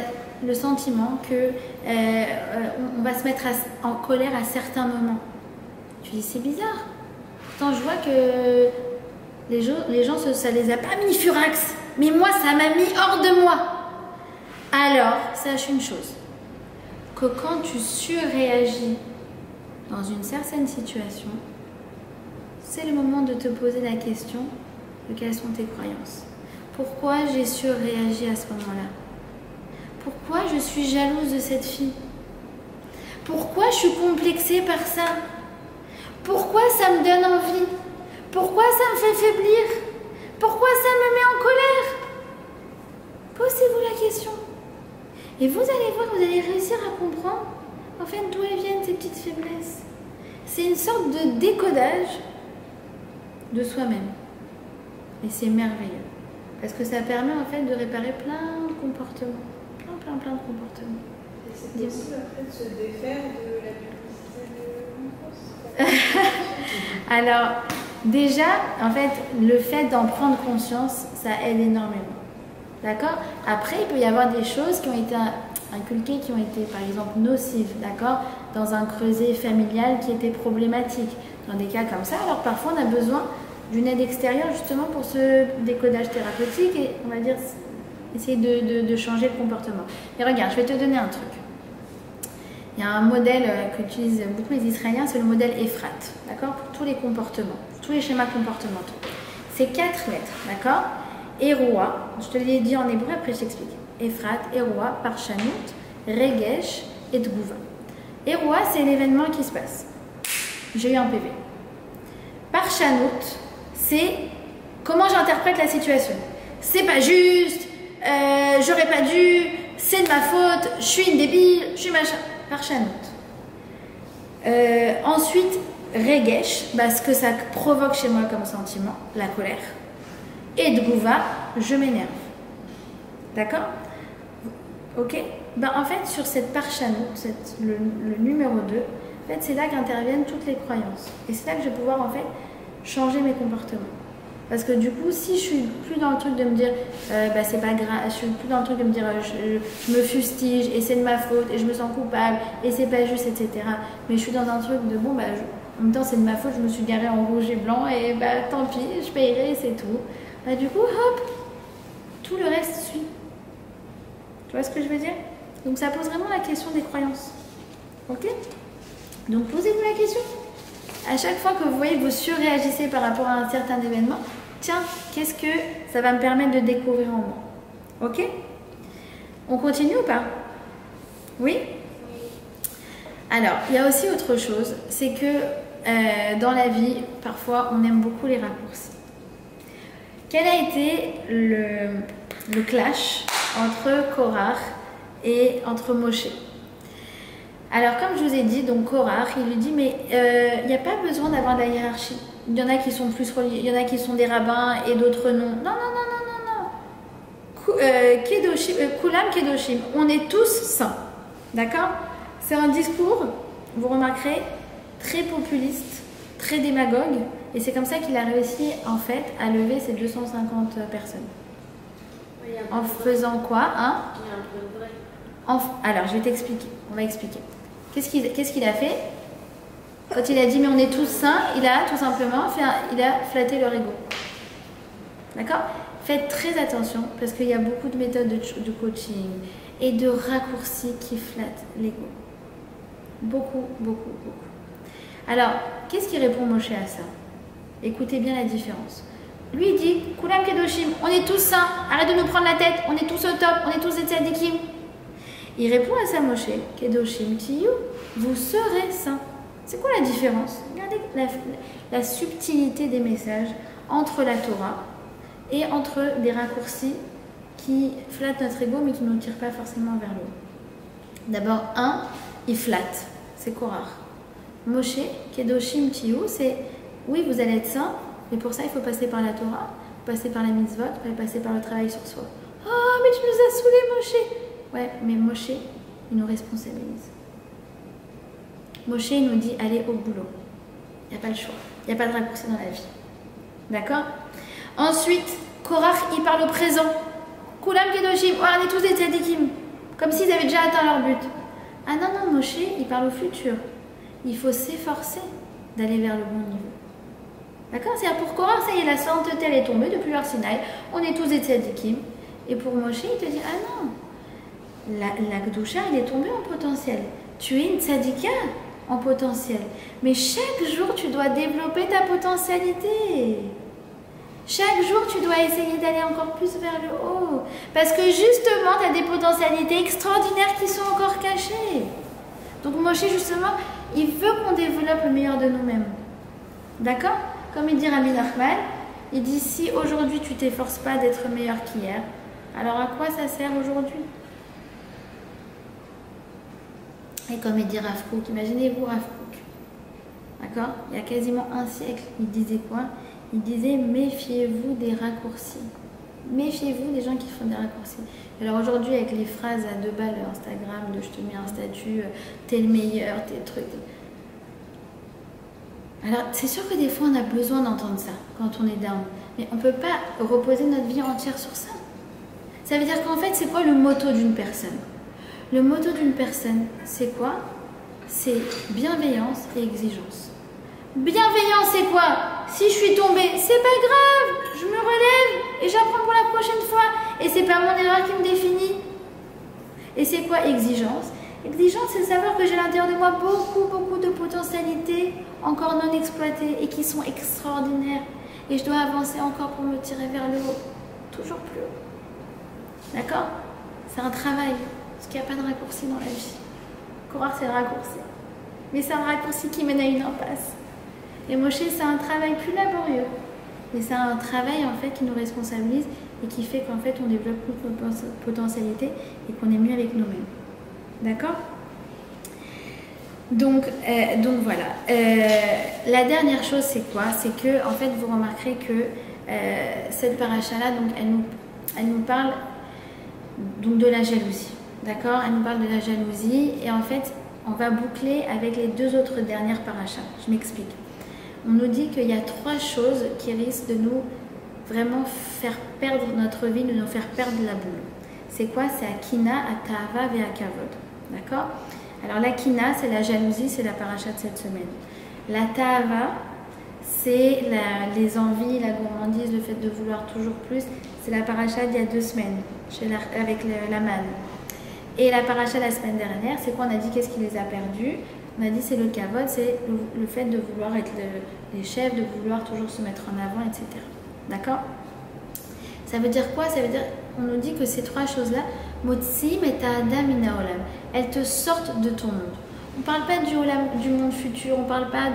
le sentiment que on va se mettre en colère à certains moments. Tu dis, c'est bizarre. Pourtant, je vois que les gens, ça les a pas mis furax. Mais moi, ça m'a mis hors de moi. Alors, sache une chose. Que quand tu surréagis dans une certaine situation, c'est le moment de te poser la question de quelles sont tes croyances. Pourquoi j'ai surréagi à ce moment-là? Pourquoi je suis jalouse de cette fille? Pourquoi je suis complexée par ça? Pourquoi ça me donne envie? Pourquoi ça me fait faiblir? Pourquoi ça me met en colère? Posez-vous la question. Et vous allez voir, vous allez réussir à comprendre en fait d'où elles viennent ces petites faiblesses. C'est une sorte de décodage de soi-même. Et c'est merveilleux. Parce que ça permet en fait de réparer plein de comportements. Plein de comportements. Et c'est possible après de se défaire de la publicité de Alors, déjà, en fait, le fait d'en prendre conscience, ça aide énormément. D'accord? Après, il peut y avoir des choses qui ont été inculquées, qui ont été, par exemple, nocives, d'accord? Dans un creuset familial qui était problématique. Dans des cas comme ça, alors parfois, on a besoin d'une aide extérieure, justement, pour ce décodage thérapeutique et, on va dire, essayer de changer le comportement. Et regarde, je vais te donner un truc. Il y a un modèle qu'utilisent beaucoup les Israéliens, c'est le modèle Efrat, d'accord? Pour tous les comportements, tous les schémas comportementaux. C'est 4 lettres, d'accord? Eroa, je te l'ai dit en hébreu, après je t'explique. Efrat, Eroa, Parshanout, Regesh et Tgouva. Eroa, c'est l'événement qui se passe. j'ai eu un PV. Parshanout, c'est comment j'interprète la situation. C'est pas juste, j'aurais pas dû, c'est de ma faute, je suis une débile, je suis machin. Parshanout. Ensuite, Regesh, ce que ça provoque chez moi comme sentiment, la colère. Et Tgouva, je m'énerve. D'accord? Ok? En fait, sur cette Parshanout, le numéro 2, en fait, c'est là qu'interviennent toutes les croyances. Et c'est là que je vais pouvoir, en fait, changer mes comportements. Parce que du coup, si je suis plus dans le truc de me dire, c'est pas grave, je suis plus dans le truc de me dire, je me fustige et c'est de ma faute et je me sens coupable et c'est pas juste, etc. Mais je suis dans un truc de, en même temps, c'est de ma faute, je me suis garée en rouge et blanc et tant pis, je payerai, c'est tout. Du coup, hop, tout le reste suit. Tu vois ce que je veux dire? Donc ça pose vraiment la question des croyances. Ok? Donc posez-vous la question. À chaque fois que vous voyez que vous surréagissez par rapport à un certain événement, tiens, qu'est-ce que ça va me permettre de découvrir en moi? Ok? On continue ou pas? Oui? Alors, il y a aussi autre chose, c'est que dans la vie, parfois, on aime beaucoup les raccourcis. Quel a été le clash entre Korach et entre Moshe? Alors, comme je vous ai dit, donc Korach, il lui dit, mais il n'y a pas besoin d'avoir de la hiérarchie. Il y en a qui sont plus religieux, il y en a qui sont des rabbins et d'autres non. Non. Kulam Kedoshim, on est tous saints. D'accord? C'est un discours, vous remarquerez, très populiste, très démagogue. Et c'est comme ça qu'il a réussi, en fait, à lever ces 250 personnes. Oui, en faisant quoi, hein? Il y a un peu de vrai. Alors, je vais t'expliquer. On va expliquer. Qu'est-ce qu'il a fait? Quand il a dit, mais on est tous saints, il a tout simplement il a flatté leur ego. D'accord? Faites très attention, parce qu'il y a beaucoup de méthodes de coaching et de raccourcis qui flattent l'ego. Beaucoup. Alors, qu'est-ce qui répond Moshe à ça? Écoutez bien la différence. Lui, il dit, Kulam Kedoshim, on est tous saints, arrête de nous prendre la tête, on est tous au top, on est tous des tzadikim. Il répond à ça, Moshe, Kedoshim Tiyu, vous serez saints. C'est quoi la différence? Regardez la subtilité des messages entre la Torah et entre des raccourcis qui flattent notre ego mais qui ne nous tirent pas forcément vers le haut. D'abord, il flatte, c'est Korach. Moshe, Kedoshim Tiyu, c'est oui, vous allez être saints, mais pour ça, il faut passer par la Torah, passer par la mitzvot, passer par le travail sur soi. Oh, mais tu nous as saoulés, Moshe! Ouais, mais Moshe, il nous responsabilise. Moshe, il nous dit, allez au boulot. Il n'y a pas le choix. Il n'y a pas de raccourci dans la vie. D'accord? Ensuite, Korach, il parle au présent. Kulam Kedoshim, oh, on est tous des tzadikim. Comme s'ils avaient déjà atteint leur but. Ah non, Moshe, il parle au futur. Il faut s'efforcer d'aller vers le bon niveau. D'accord? C'est-à-dire pour Korach, ça y est, la sainteté, elle est tombée depuis leur Sinaï. On est tous des tzadikim. Et pour Moshe, il te dit, ah non, la Kedusha, il est tombé en potentiel. Tu es une tzadika en potentiel. Mais chaque jour, tu dois développer ta potentialité. Chaque jour, tu dois essayer d'aller encore plus vers le haut. Parce que justement, tu as des potentialités extraordinaires qui sont encore cachées. Donc Moshe, justement, il veut qu'on développe le meilleur de nous-mêmes. D'accord? Comme il dit Rabbi Nachman, il dit si aujourd'hui tu t'efforces pas d'être meilleur qu'hier, alors à quoi ça sert aujourd'hui? Et comme il dit Rav Kook, imaginez-vous Rav Kook, d'accord? Il y a quasiment un siècle, il disait quoi? Il disait méfiez-vous des raccourcis. Méfiez-vous des gens qui font des raccourcis. Alors aujourd'hui, avec les phrases à 2 balles Instagram, de je te mets un statut, t'es le meilleur, t'es trucs. Alors, c'est sûr que des fois, on a besoin d'entendre ça quand on est down. Mais on ne peut pas reposer notre vie entière sur ça. Ça veut dire qu'en fait, c'est quoi le motto d'une personne? Le motto d'une personne, c'est quoi? C'est bienveillance et exigence. Bienveillance, c'est quoi? Si je suis tombée, c'est pas grave, je me relève et j'apprends pour la prochaine fois. Et c'est pas mon erreur qui me définit. Et c'est quoi exigence? Exigence, c'est de savoir que j'ai à l'intérieur de moi beaucoup de potentialités encore non exploitées et qui sont extraordinaires. Et je dois avancer encore pour me tirer vers le haut. Toujours plus haut. D'accord? C'est un travail. Parce qu'il n'y a pas de raccourci dans la vie. Korach, c'est le raccourci. Mais c'est un raccourci qui mène à une impasse. Et Moshe, c'est un travail plus laborieux. Mais c'est un travail en fait qui nous responsabilise et qui fait qu'en fait on développe toute notre potentialité et qu'on est mieux avec nous-mêmes. D'accord ? Donc voilà. La dernière chose, c'est quoi? C'est que en fait vous remarquerez que cette paracha-là, donc elle nous parle donc de la jalousie. D'accord? Elle nous parle de la jalousie et en fait on va boucler avec les deux autres dernières parachas. Je m'explique. On nous dit qu'il y a 3 choses qui risquent de nous vraiment faire perdre notre vie, de nous faire perdre la boule. C'est quoi? C'est Akina, Atahava et Akavod. D'accord? Alors l'Akina, c'est la jalousie, c'est la paracha de cette semaine. La Tahava, c'est les envies, la gourmandise, le fait de vouloir toujours plus. C'est la paracha d'il y a 2 semaines, avec la manne. Et la paracha de la semaine dernière, c'est quoi? On a dit qu'est-ce qui les a perdus? On a dit c'est le kavod, c'est le fait de vouloir être les chefs, de vouloir toujours se mettre en avant, etc. D'accord? Ça veut dire quoi? Ça veut dire, on nous dit que ces 3 choses-là, Motsim et Adam ina olam, elles te sortent de ton monde. On ne parle pas du monde futur, on ne parle pas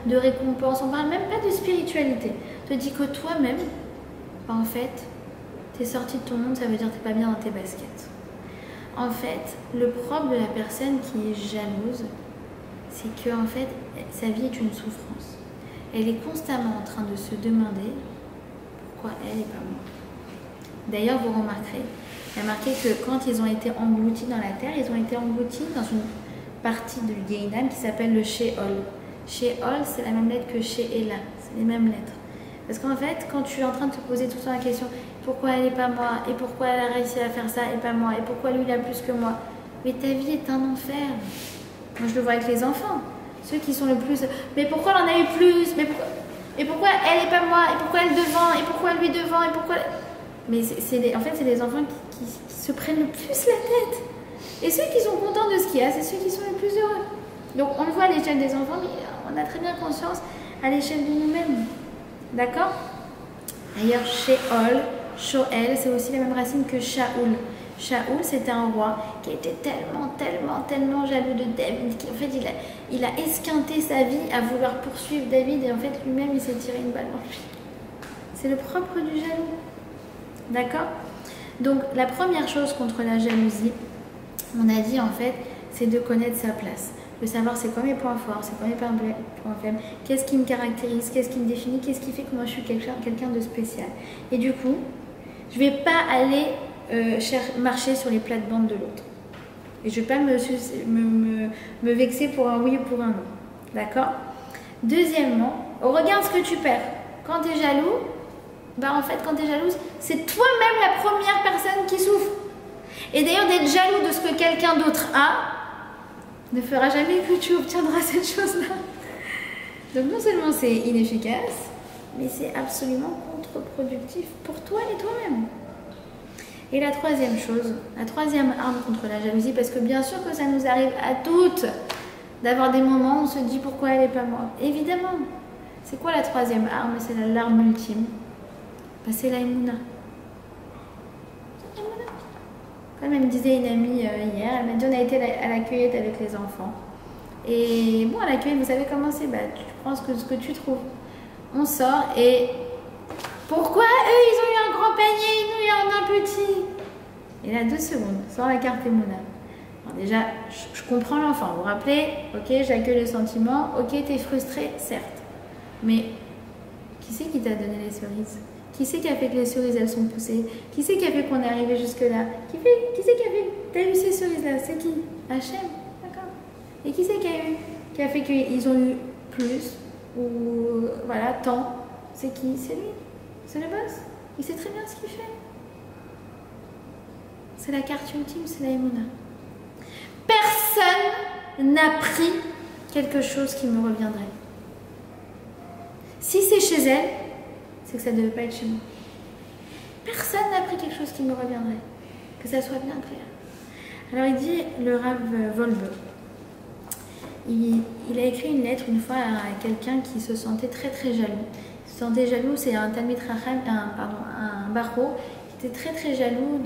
de récompense, on ne parle même pas de spiritualité. On te dit que toi-même, en fait, tu es sorti de ton monde, ça veut dire que tu n'es pas bien dans tes baskets. En fait, le propre de la personne qui est jalouse, c'est que en fait, sa vie est une souffrance. Elle est constamment en train de se demander pourquoi elle et pas moi. D'ailleurs, vous remarquerez, il y a marqué que quand ils ont été engloutis dans la terre, ils ont été engloutis dans une partie du Gehinam qui s'appelle le Sheol. Sheol, c'est la même lettre que She'ela, c'est les mêmes lettres. Parce qu'en fait, quand tu es en train de te poser tout le temps la question pourquoi elle et pas moi, et pourquoi elle a réussi à faire ça et pas moi, et pourquoi lui il a plus que moi, mais ta vie est un enfer. Moi, je le vois avec les enfants. Ceux qui sont le plus... Mais pourquoi elle en a eu plus? Et pourquoi elle et pas moi? Et pourquoi elle devant? Et pourquoi lui devant? Et pourquoi... Mais en fait, c'est les enfants qui se prennent le plus la tête. Et ceux qui sont contents de ce qu'il y a, c'est ceux qui sont les plus heureux. Donc, on le voit à l'échelle des enfants, mais on a très bien conscience à l'échelle de nous-mêmes. D'accord? D'ailleurs, Sheol, Shoel, c'est aussi la même racine que Shaoul. Shaoul, c'était un roi qui était tellement jaloux de David qu'en fait, il a esquinté sa vie à vouloir poursuivre David et en fait, lui-même, il s'est tiré une balle dans lui. C'est le propre du jaloux. D'accord? Donc, la première chose contre la jalousie, on a dit en fait, c'est de connaître sa place. De savoir c'est quoi mes points forts, c'est quoi mes points faibles, qu'est-ce qui me caractérise, qu'est-ce qui me définit, qu'est-ce qui fait que moi je suis quelqu'un de spécial. Et du coup, je ne vais pas aller marcher sur les plates-bandes de l'autre. Et je ne vais pas me vexer pour un oui ou pour un non. D'accord? Deuxièmement, regarde ce que tu perds. Quand tu es jaloux, en fait, quand tu es jalouse, c'est toi-même la première personne qui souffre. Et d'ailleurs, d'être jaloux de ce que quelqu'un d'autre a ne fera jamais que tu obtiendras cette chose-là. Donc non seulement c'est inefficace, mais c'est absolument contre-productif pour toi et toi-même. Et la troisième chose, la troisième arme contre la jalousie, parce que bien sûr que ça nous arrive à toutes d'avoir des moments où on se dit pourquoi elle n'est pas moi. Évidemment. C'est quoi la troisième arme? C'est la larme ultime. C'est la Emouna. Comme elle me disait une amie hier, elle m'a dit on a été à la cueillette avec les enfants. Et bon, à la cueillette, vous savez comment c'est? Tu prends ce que tu trouves. On sort et pourquoi eux ils ont eu un grand panier et nous il y en a un petit? Et là, 2 secondes, sans la carte Emouna. Alors déjà, je comprends l'enfant. Vous vous rappelez? Ok, j'accueille le sentiment. Ok, t'es frustré, certes. Mais qui c'est qui t'a donné les cerises? Qui c'est qui a fait que les cerises elles sont poussées? Qui c'est qui a fait qu'on est arrivé jusque-là? Qui c'est qui a fait que t'as eu ces cerises-là? C'est qui? Hachem, d'accord. Et qui c'est qui a fait qu'ils ont eu plus? Ou voilà, tant? C'est qui? C'est lui. C'est le boss. Il sait très bien ce qu'il fait. C'est la carte ultime, c'est la Emouna. Personne n'a pris quelque chose qui me reviendrait. Si c'est chez elle, c'est que ça ne devait pas être chez moi. Personne n'a pris quelque chose qui me reviendrait. Que ça soit bien clair. Alors il dit, le Rav Wolbe, il a écrit une lettre une fois à quelqu'un qui se sentait très jaloux. Il se sentait jaloux, c'est un Talmid Chacham, un Baro, qui était très très jaloux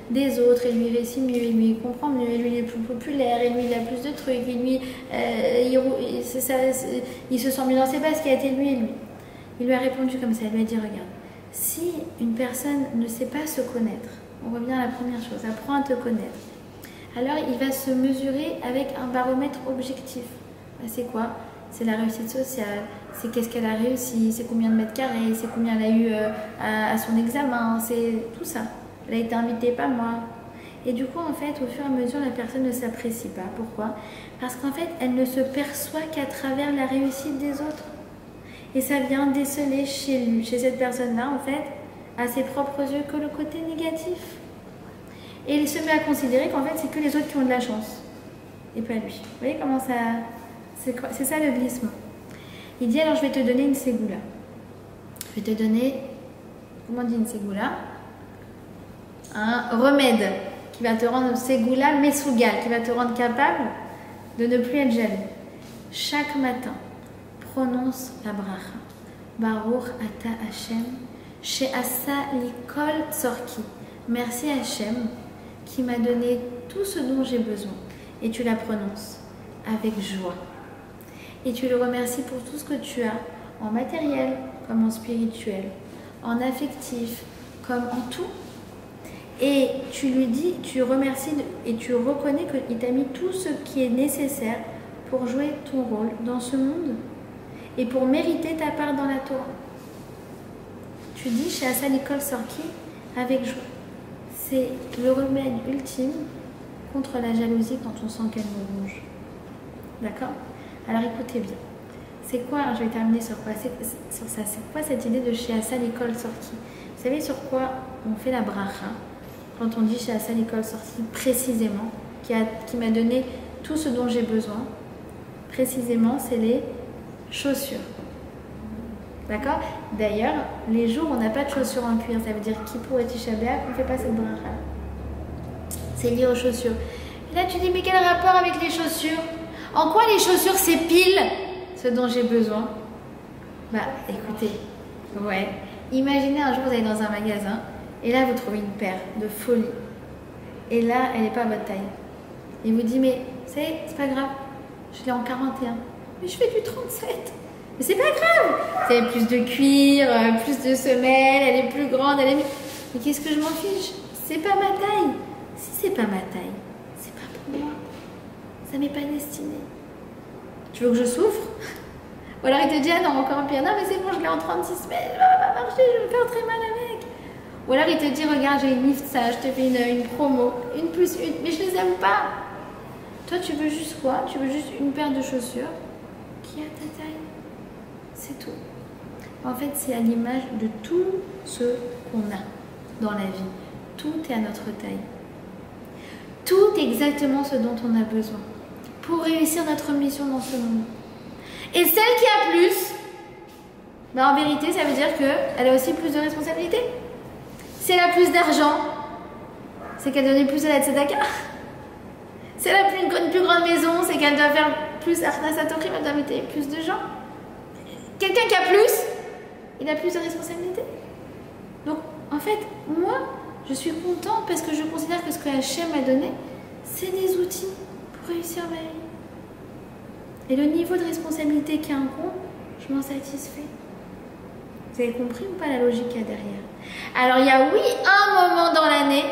des autres, et lui il réussit mieux, et lui il comprend mieux, et lui il est plus populaire, et lui il a plus de trucs, et lui il se sent mieux dans ses baskets, et lui. Il lui a répondu comme ça, il lui a dit regarde, si une personne ne sait pas se connaître, on revient à la première chose, apprends à te connaître, alors il va se mesurer avec un baromètre objectif. C'est quoi? C'est la réussite sociale, c'est qu'est-ce qu'elle a réussi, c'est combien de mètres carrés, c'est combien elle a eu à son examen, c'est tout ça. Elle a été invitée, pas moi. Et du coup, en fait, au fur et à mesure, la personne ne s'apprécie pas. Pourquoi? Parce qu'en fait, elle ne se perçoit qu'à travers la réussite des autres. Et ça vient déceler chez cette personne-là, en fait, à ses propres yeux, que le côté négatif. Et il se met à considérer qu'en fait, c'est que les autres qui ont de la chance. Et pas lui. Vous voyez comment ça... C'est ça le glissement. Il dit alors je vais te donner une ségoula. Je vais te donner, comment on dit une ségoula? Un remède qui va te rendre ségoula mesougal, qui va te rendre capable de ne plus être jaloux. Chaque matin, prononce la bracha. Baruch ata Hashem, she'asa likol tzorki. Merci Hashem qui m'a donné tout ce dont j'ai besoin. Et tu la prononces avec joie. Et tu le remercies pour tout ce que tu as, en matériel comme en spirituel, en affectif comme en tout. Et tu lui dis, tu remercies et tu reconnais qu'il t'a mis tout ce qui est nécessaire pour jouer ton rôle dans ce monde et pour mériter ta part dans la Torah. Tu dis chez Asa Likol Sorki avec joie. C'est le remède ultime contre la jalousie quand on sent qu'elle nous ronge. D'accord? Alors écoutez bien. C'est quoi, je vais terminer sur quoi? Sur ça. C'est quoi cette idée de chez Asa Likol Sorki? Vous savez sur quoi on fait la bracha quand on dit chez Asa Likol Sorki précisément, qui m'a donné tout ce dont j'ai besoin? Précisément, c'est les chaussures. D'accord? D'ailleurs, les jours où on n'a pas de chaussures en cuir, ça veut dire Kippour et Tisha B'Av, on ne fait pas cette bracha. C'est lié aux chaussures. Et là, tu dis, mais quel rapport avec les chaussures? En quoi les chaussures, c'est pile ce dont j'ai besoin? Bah, écoutez, ouais. Imaginez un jour, vous allez dans un magasin, et là, vous trouvez une paire de folie. Et là, elle n'est pas à votre taille. Et vous dites, mais c'est pas grave, je l'ai en 41. Mais je fais du 37. Mais c'est pas grave. C'est plus de cuir, plus de semelles, elle est plus grande, elle est... Mais qu'est-ce que je m'en fiche? C'est pas ma taille. Si c'est pas ma taille, c'est pas pour moi. Ça m'est pas destiné. Tu veux que je souffre? Ou alors il te dit, ah non, encore pire. Non, mais c'est bon, je l'ai en 36, mais ça va pas marcher, je vais me faire très mal avec. Ou alors il te dit, regarde, j'ai une ça, je te fais une promo, une plus une, mais je les aime pas. Toi, tu veux juste quoi? Tu veux juste une paire de chaussures qui a ta taille. C'est tout. En fait, c'est à l'image de tout ce qu'on a dans la vie. Tout est à notre taille. Tout est exactement ce dont on a besoin pour réussir notre mission dans ce monde. Et celle qui a plus, ben en vérité, ça veut dire qu'elle a aussi plus de responsabilités. Si elle a plus d'argent, c'est qu'elle donnait plus à la tzedaka. Si elle a une plus grande maison, c'est qu'elle doit faire plus Arnasatorim, elle doit mettre plus de gens. Quelqu'un qui a plus, il a plus de responsabilités. Donc, en fait, moi, je suis contente parce que je considère que ce que Hachem m'a donné, c'est des outils pour réussir ma vie. Et le niveau de responsabilité qui incombe, je m'en satisfais. Vous avez compris ou pas la logique qu'il y a derrière? Alors, il y a oui un moment dans l'année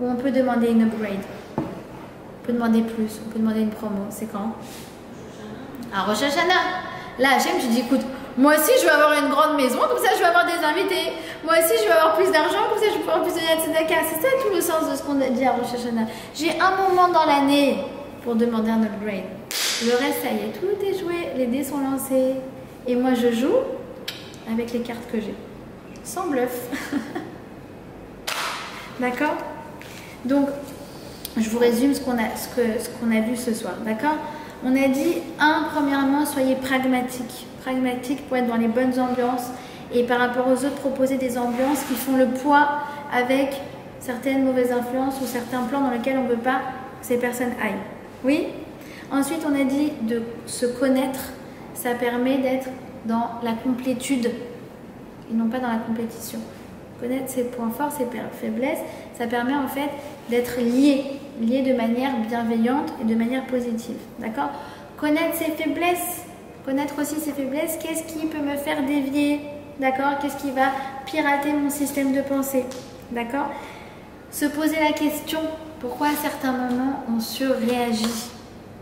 où on peut demander une upgrade. On peut demander plus, on peut demander une promo. C'est quand? À Rosh Hashanah. Là, Hachem, tu dis, écoute, moi aussi, je veux avoir une grande maison, comme ça, je vais avoir des invités. Moi aussi, je veux avoir plus d'argent, comme ça, je vais pouvoir plus donner à tzedaka. C'est ça tout le sens de ce qu'on a dit à Rosh Hashanah. J'ai un moment dans l'année pour demander un upgrade. Le reste, ça y est, tout est joué, les dés sont lancés. Et moi, je joue avec les cartes que j'ai. Sans bluff. D'accord? Donc, je vous résume ce qu'on a vu ce soir. D'accord? On a dit, premièrement, soyez pragmatique. Pragmatique pour être dans les bonnes ambiances et par rapport aux autres, proposer des ambiances qui font le poids avec certaines mauvaises influences ou certains plans dans lesquels on ne veut pas que ces personnes aillent. Oui? Ensuite, on a dit de se connaître. Ça permet d'être dans la complétude et non pas dans la compétition. Connaître ses points forts, ses faiblesses, ça permet en fait d'être lié de manière bienveillante et de manière positive. D'accord? Connaître ses faiblesses, connaître aussi ses faiblesses, qu'est-ce qui peut me faire dévier? D'accord? Qu'est-ce qui va pirater mon système de pensée? D'accord? Se poser la question, pourquoi à certains moments on surréagit?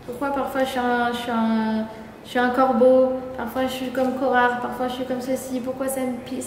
Pourquoi parfois je suis un corbeau, parfois je suis comme Cora, parfois je suis comme ceci, pourquoi ça me pisse?